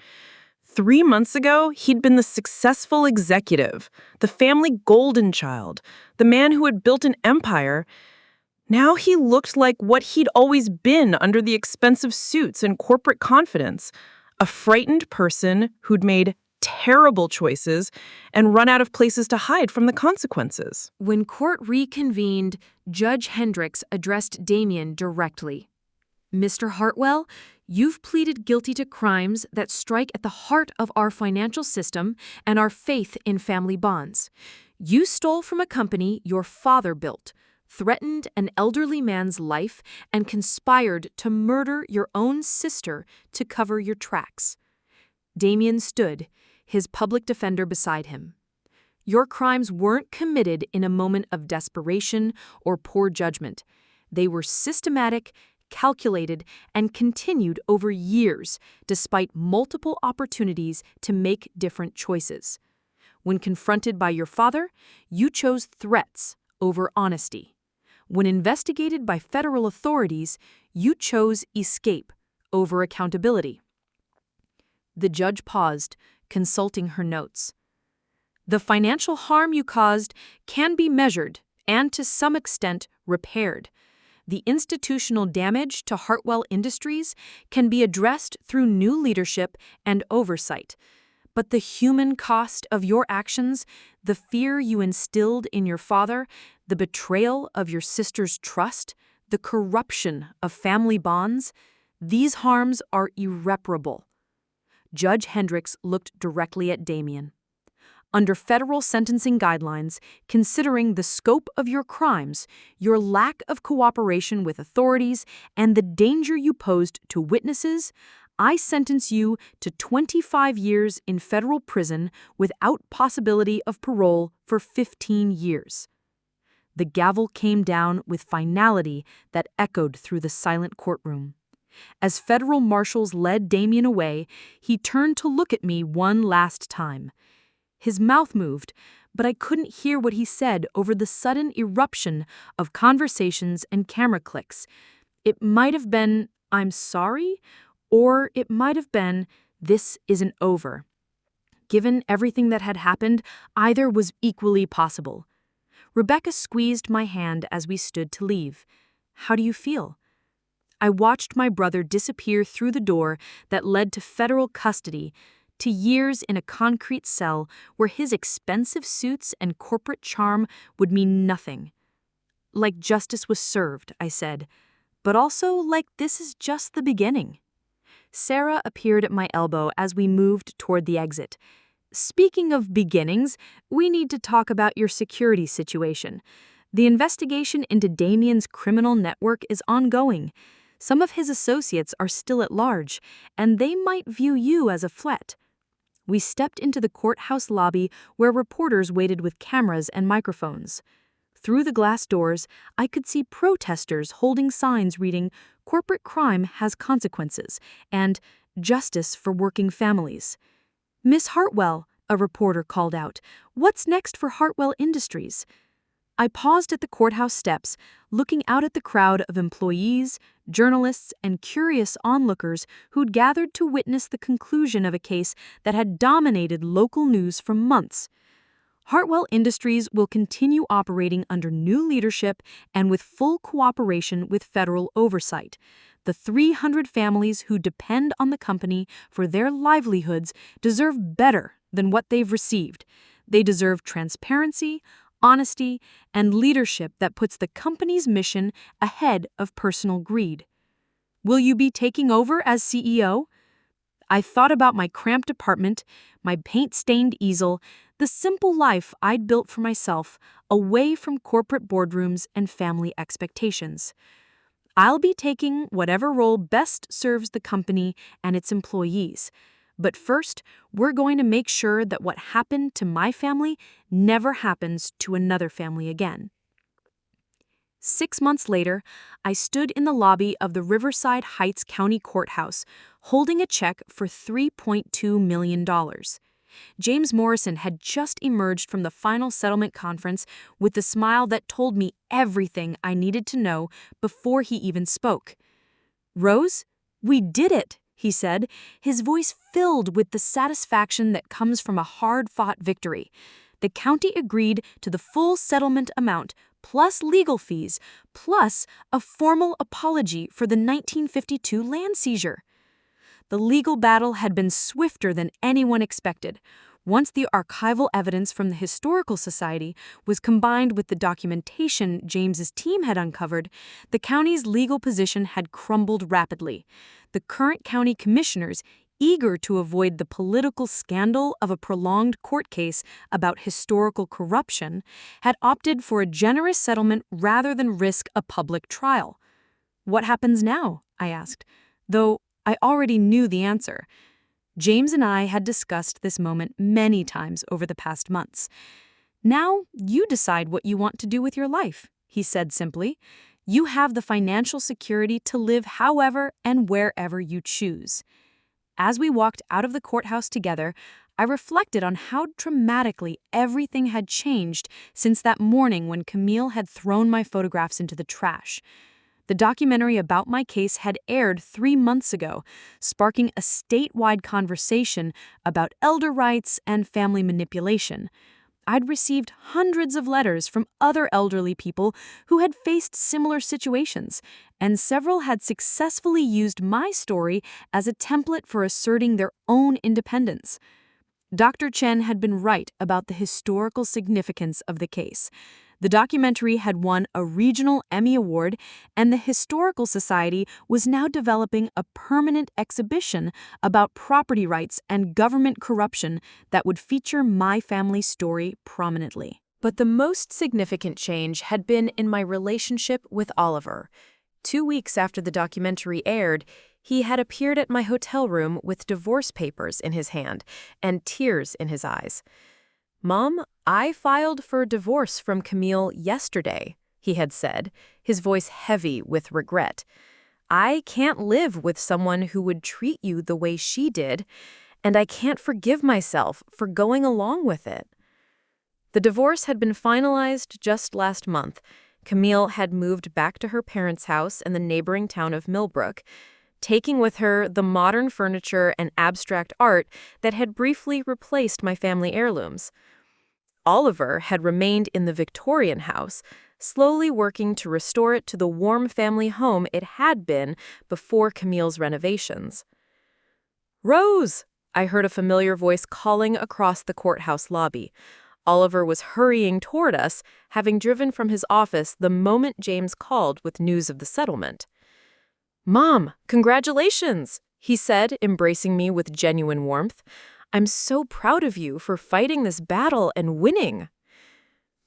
Speaker 3: 3 months ago, he'd been the successful executive, the family golden child, the man who had built an empire. Now he looked like what he'd always been under the expensive suits and corporate confidence, a frightened person who'd made terrible choices and run out of places to hide from the consequences.
Speaker 2: When court reconvened, Judge Hendricks addressed Damien directly. Mr. Hartwell, you've pleaded guilty to crimes that strike at the heart of our financial system and our faith in family bonds. You stole from a company your father built, threatened an elderly man's life, and conspired to murder your own sister to cover your tracks. Damien stood, his public defender beside him. Your crimes weren't committed in a moment of desperation or poor judgment. They were systematic, calculated, and continued over years, despite multiple opportunities to make different choices. When confronted by your father, you chose threats over honesty. When investigated by federal authorities, you chose escape over accountability. The judge paused, consulting her notes. The financial harm you caused can be measured and, to some extent, repaired. The institutional damage to Hartwell Industries can be addressed through new leadership and oversight. But the human cost of your actions, the fear you instilled in your father, the betrayal of your sister's trust, the corruption of family bonds, these harms are irreparable. Judge Hendricks looked directly at Damien. Under federal sentencing guidelines, considering the scope of your crimes, your lack of cooperation with authorities, and the danger you posed to witnesses, I sentence you to 25 years in federal prison without possibility of parole for 15 years. The gavel came down with finality that echoed through the silent courtroom. As federal marshals led Damien away, he turned to look at me one last time. His mouth moved, but I couldn't hear what he said over the sudden eruption of conversations and camera clicks. It might have been, "I'm sorry," or it might have been, "This isn't over." Given everything that had happened, either was equally possible. Rebecca squeezed my hand as we stood to leave. "How do you feel?" I watched my brother disappear through the door that led to federal custody, to years in a concrete cell where his expensive suits and corporate charm would mean nothing. Like justice was served, I said, but also like this is just the beginning. Sarah appeared at my elbow as we moved toward the exit. "Speaking of beginnings, we need to talk about your security situation. The investigation into Damien's criminal network is ongoing. Some of his associates are still at large, and they might view you as a threat." We stepped into the courthouse lobby where reporters waited with cameras and microphones. Through the glass doors, I could see protesters holding signs reading, "Corporate crime has consequences," and "Justice for working families." "Miss Hartwell," a reporter called out, "what's next for Hartwell Industries?" I paused at the courthouse steps, looking out at the crowd of employees, journalists, and curious onlookers who'd gathered to witness the conclusion of a case that had dominated local news for months. Hartwell Industries will continue operating under new leadership and with full cooperation with federal oversight. The 300 families who depend on the company for their livelihoods deserve better than what they've received. They deserve transparency, honesty, and leadership that puts the company's mission ahead of personal greed. Will you be taking over as CEO? I thought about my cramped apartment, my paint-stained easel, the simple life I'd built for myself, away from corporate boardrooms and family expectations. I'll be taking whatever role best serves the company and its employees. But first, we're going to make sure that what happened to my family never happens to another family again. 6 months later, I stood in the lobby of the Riverside Heights County Courthouse, holding a check for $3.2 million. James Morrison had just emerged from the final settlement conference with the smile that told me everything I needed to know before he even spoke. "Rose, we did it," he said, his voice filled with the satisfaction that comes from a hard-fought victory. The county agreed to the full settlement amount, plus legal fees, plus a formal apology for the 1952 land seizure. The legal battle had been swifter than anyone expected. Once the archival evidence from the Historical Society was combined with the documentation James's team had uncovered, the county's legal position had crumbled rapidly. The current county commissioners, eager to avoid the political scandal of a prolonged court case about historical corruption, had opted for a generous settlement rather than risk a public trial. "What happens now?" I asked, though I already knew the answer. James and I had discussed this moment many times over the past months. "Now you decide what you want to do with your life," he said simply. "You have the financial security to live however and wherever you choose." As we walked out of the courthouse together, I reflected on how dramatically everything had changed since that morning when Camille had thrown my photographs into the trash. The documentary about my case had aired 3 months ago, sparking a statewide conversation about elder rights and family manipulation. I'd received hundreds of letters from other elderly people who had faced similar situations, and several had successfully used my story as a template for asserting their own independence. Dr. Chen had been right about the historical significance of the case. The documentary had won a regional Emmy Award, and the Historical Society was now developing a permanent exhibition about property rights and government corruption that would feature my family's story prominently.
Speaker 1: But the most significant change had been in my relationship with Oliver. 2 weeks after the documentary aired, he had appeared at my hotel room with divorce papers in his hand and tears in his eyes. "Mom, I filed for divorce from Camille yesterday," he had said, his voice heavy with regret. "I can't live with someone who would treat you the way she did, and I can't forgive myself for going along with it." The divorce had been finalized just last month. Camille had moved back to her parents' house in the neighboring town of Millbrook, taking with her the modern furniture and abstract art that had briefly replaced my family heirlooms. Oliver had remained in the Victorian house, slowly working to restore it to the warm family home it had been before Camille's renovations. "Rose!" I heard a familiar voice calling across the courthouse lobby. Oliver was hurrying toward us, having driven from his office the moment James called with news of the settlement. "Mom, congratulations!" he said, embracing me with genuine warmth. "I'm so proud of you for fighting this battle and winning."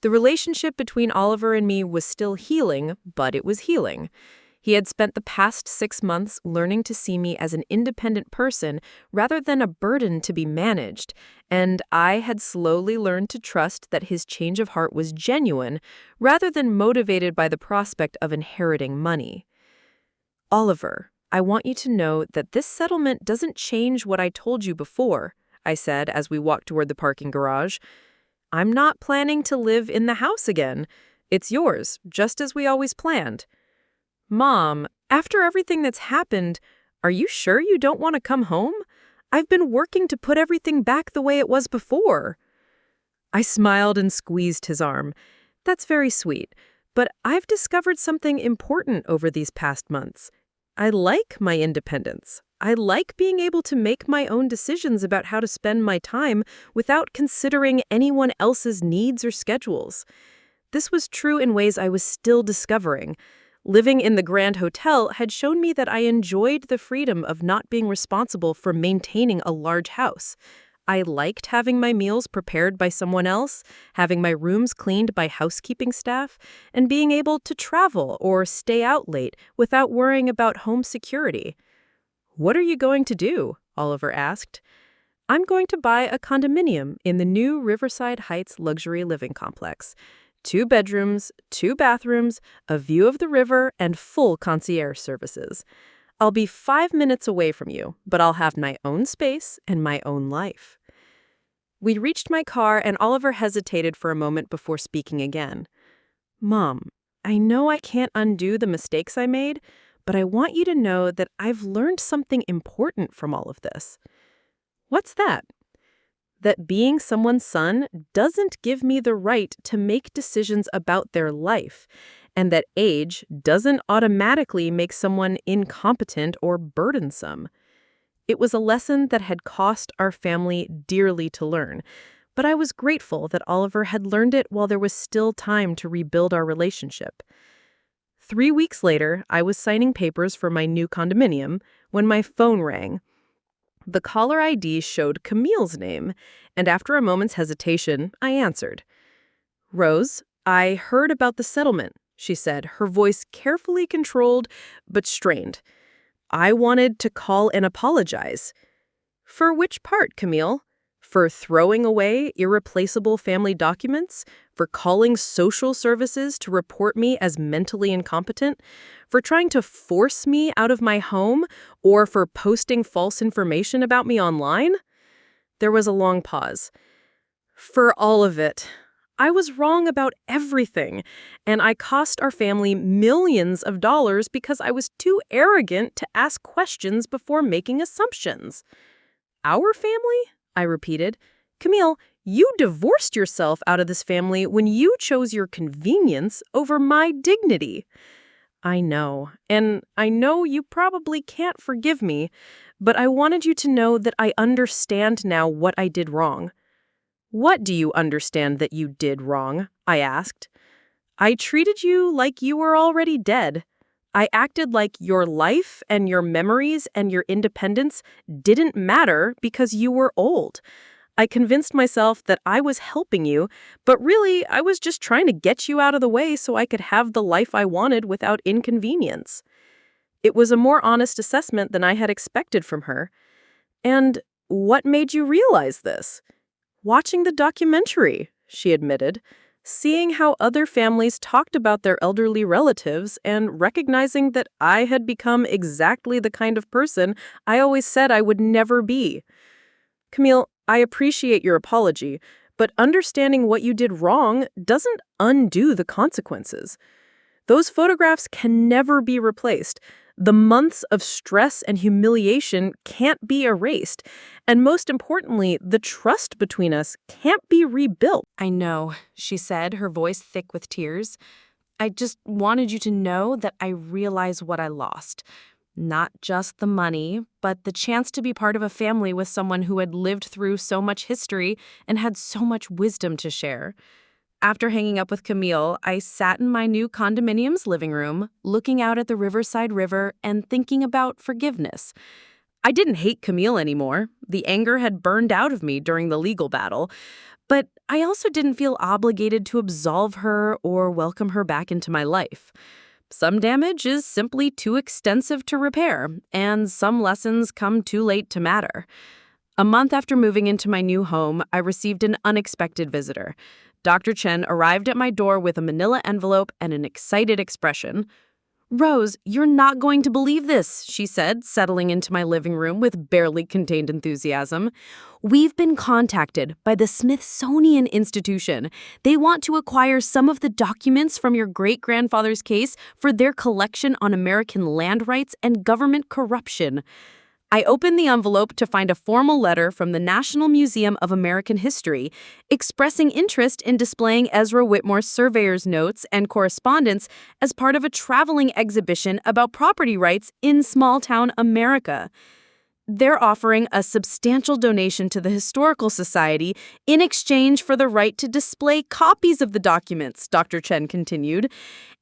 Speaker 1: The relationship between Oliver and me was still healing, but it was healing. He had spent the past 6 months learning to see me as an independent person rather than a burden to be managed, and I had slowly learned to trust that his change of heart was genuine rather than motivated by the prospect of inheriting money. "Oliver, I want you to know that this settlement doesn't change what I told you before," I said as we walked toward the parking garage. "I'm not planning to live in the house again. It's yours, just as we always planned." "Mom, after everything that's happened, are you sure you don't want to come home? I've been working to put everything back the way it was before." I smiled and squeezed his arm. "That's very sweet, but I've discovered something important over these past months. I like my independence. I like being able to make my own decisions about how to spend my time without considering anyone else's needs or schedules. This was true in ways I was still discovering,
Speaker 3: Living in the Grand Hotel had shown me that I enjoyed the freedom of not being responsible for maintaining a large house. I liked having my meals prepared by someone else, having my rooms cleaned by housekeeping staff, and being able to travel or stay out late without worrying about home security. "What are you going to do?" Oliver asked. "I'm going to buy a condominium in the new Riverside Heights luxury living complex. 2 bedrooms, 2 bathrooms, a view of the river, and full concierge services. I'll be 5 minutes away from you, but I'll have my own space and my own life." We reached my car, and Oliver hesitated for a moment before speaking again. "Mom, I know I can't undo the mistakes I made, but I want you to know that I've learned something important from all of this." "What's that?" "That being someone's son doesn't give me the right to make decisions about their life, and that age doesn't automatically make someone incompetent or burdensome." It was a lesson that had cost our family dearly to learn, but I was grateful that Oliver had learned it while there was still time to rebuild our relationship. 3 weeks later, I was signing papers for my new condominium when my phone rang. The caller ID showed Camille's name, and after a moment's hesitation, I answered. "Rose, I heard about the settlement," she said, her voice carefully controlled but strained. "I wanted to call and apologize." "For which part, Camille? For throwing away irreplaceable family documents? For calling social services to report me as mentally incompetent? For trying to force me out of my home? Or for posting false information about me online?" There was a long pause. "For all of it. I was wrong about everything, and I cost our family millions of dollars because I was too arrogant to ask questions before making assumptions." "Our family?" I repeated. "Camille, you divorced yourself out of this family when you chose your convenience over my dignity." "I know, and I know you probably can't forgive me, but I wanted you to know that I understand now what I did wrong." "What do you understand that you did wrong?" I asked. "I treated you like you were already dead. I acted like your life and your memories and your independence didn't matter because you were old. I convinced myself that I was helping you, but really I was just trying to get you out of the way so I could have the life I wanted without inconvenience." It was a more honest assessment than I had expected from her. "And what made you realize this?" "Watching the documentary," she admitted. "Seeing how other families talked about their elderly relatives and recognizing that I had become exactly the kind of person I always said I would never be." "Camille, I appreciate your apology, but understanding what you did wrong doesn't undo the consequences. Those photographs can never be replaced. The months of stress and humiliation can't be erased. And most importantly, the trust between us can't be rebuilt."
Speaker 2: "I know," she said, her voice thick with tears. "I just wanted you to know that I realize what I lost. Not just the money, but the chance to be part of a family with someone who had lived through so much history and had so much wisdom to share." After hanging up with Camille, I sat in my new condominium's living room, looking out at the Riverside River and thinking about forgiveness. I didn't hate Camille anymore. The anger had burned out of me during the legal battle. But I also didn't feel obligated to absolve her or welcome her back into my life. Some damage is simply too extensive to repair, and some lessons come too late to matter. A month after moving into my new home, I received an unexpected visitor. Dr. Chen arrived at my door with a manila envelope and an excited expression. "Rose, you're not going to believe this," she said, settling into my living room with barely contained enthusiasm. "We've been contacted by the Smithsonian Institution. They want to acquire some of the documents from your great-grandfather's case for their collection on American land rights and government corruption." I opened the envelope to find a formal letter from the National Museum of American History expressing interest in displaying Ezra Whitmore's surveyor's notes and correspondence as part of a traveling exhibition about property rights in small-town America. They're offering a substantial donation to the Historical Society in exchange for the right to display copies of the documents, Dr. Chen continued.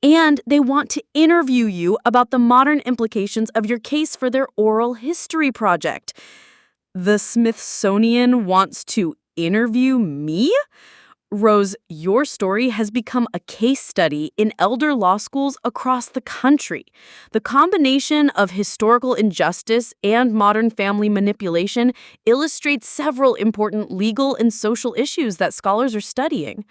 Speaker 2: And they want to interview you about the modern implications of your case for their oral history project. The Smithsonian wants to interview me? Rose, your story has become a case study in elder law schools across the country. The combination of historical injustice and modern family manipulation illustrates several important legal and social issues that scholars are studying.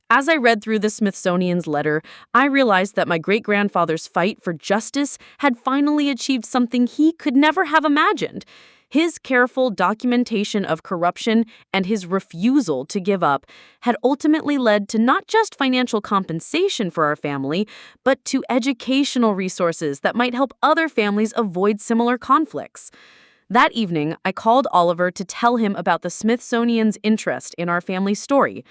Speaker 2: As I read through the Smithsonian's letter, I realized that my great-grandfather's fight for justice had finally achieved something he could never have imagined. His careful documentation of corruption and his refusal to give up had ultimately led to not just financial compensation for our family, but to educational resources that might help other families avoid similar conflicts. That evening, I called Oliver to tell him about the Smithsonian's interest in our family story.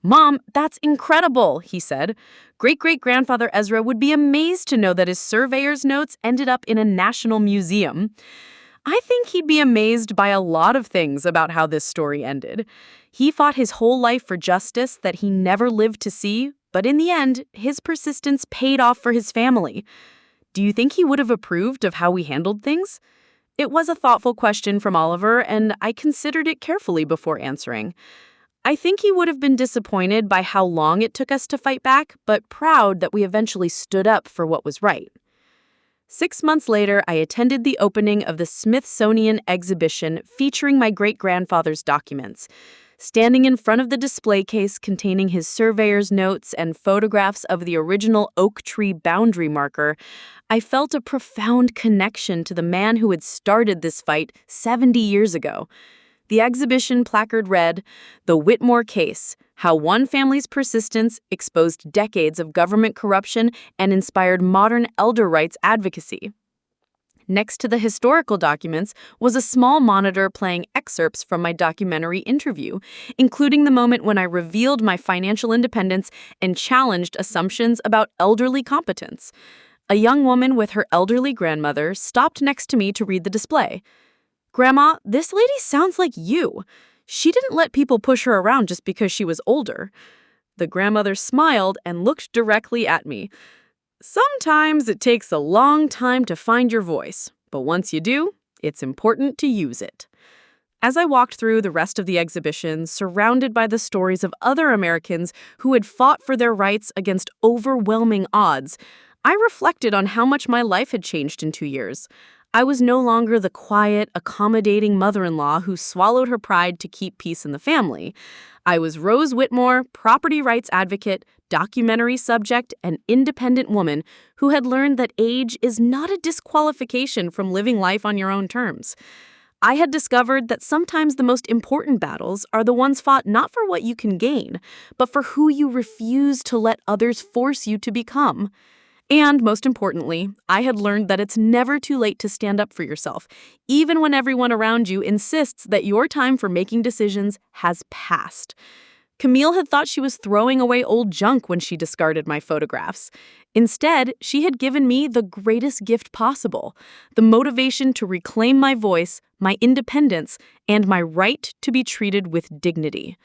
Speaker 2: "Mom, that's incredible," he said. "Great-great-grandfather Ezra would be amazed to know that his surveyor's notes ended up in a national museum." I think he'd be amazed by a lot of things about how this story ended. He fought his whole life for justice that he never lived to see, but in the end, his persistence paid off for his family. Do you think he would have approved of how we handled things? It was a thoughtful question from Oliver, and I considered it carefully before answering. I think he would have been disappointed by how long it took us to fight back, but proud that we eventually stood up for what was right. 6 months later, I attended the opening of the Smithsonian exhibition featuring my great-grandfather's documents. Standing in front of the display case containing his surveyor's notes and photographs of the original oak tree boundary marker, I felt a profound connection to the man who had started this fight 70 years ago. The exhibition placard read, "The Whitmore Case, How One Family's Persistence Exposed Decades of Government Corruption and Inspired Modern Elder Rights Advocacy." Next to the historical documents was a small monitor playing excerpts from my documentary interview, including the moment when I revealed my financial independence and challenged assumptions about elderly competence. A young woman with her elderly grandmother stopped next to me to read the display. "Grandma, this lady sounds like you. She didn't let people push her around just because she was older." The grandmother smiled and looked directly at me. "Sometimes it takes a long time to find your voice, but once you do, it's important to use it." As I walked through the rest of the exhibition, surrounded by the stories of other Americans who had fought for their rights against overwhelming odds, I reflected on how much my life had changed in 2 years. I was no longer the quiet, accommodating mother-in-law who swallowed her pride to keep peace in the family. I was Rose Whitmore, property rights advocate, documentary subject, and independent woman who had learned that age is not a disqualification from living life on your own terms. I had discovered that sometimes the most important battles are the ones fought not for what you can gain, but for who you refuse to let others force you to become. And most importantly, I had learned that it's never too late to stand up for yourself, even when everyone around you insists that your time for making decisions has passed. Camille had thought she was throwing away old junk when she discarded my photographs. Instead, she had given me the greatest gift possible, the motivation to reclaim my voice, my independence, and my right to be treated with dignity.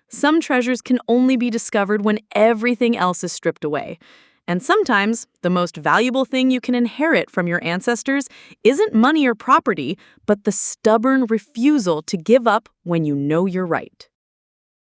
Speaker 2: Some treasures can only be discovered when everything else is stripped away. And sometimes, the most valuable thing you can inherit from your ancestors isn't money or property, but the stubborn refusal to give up when you know you're right.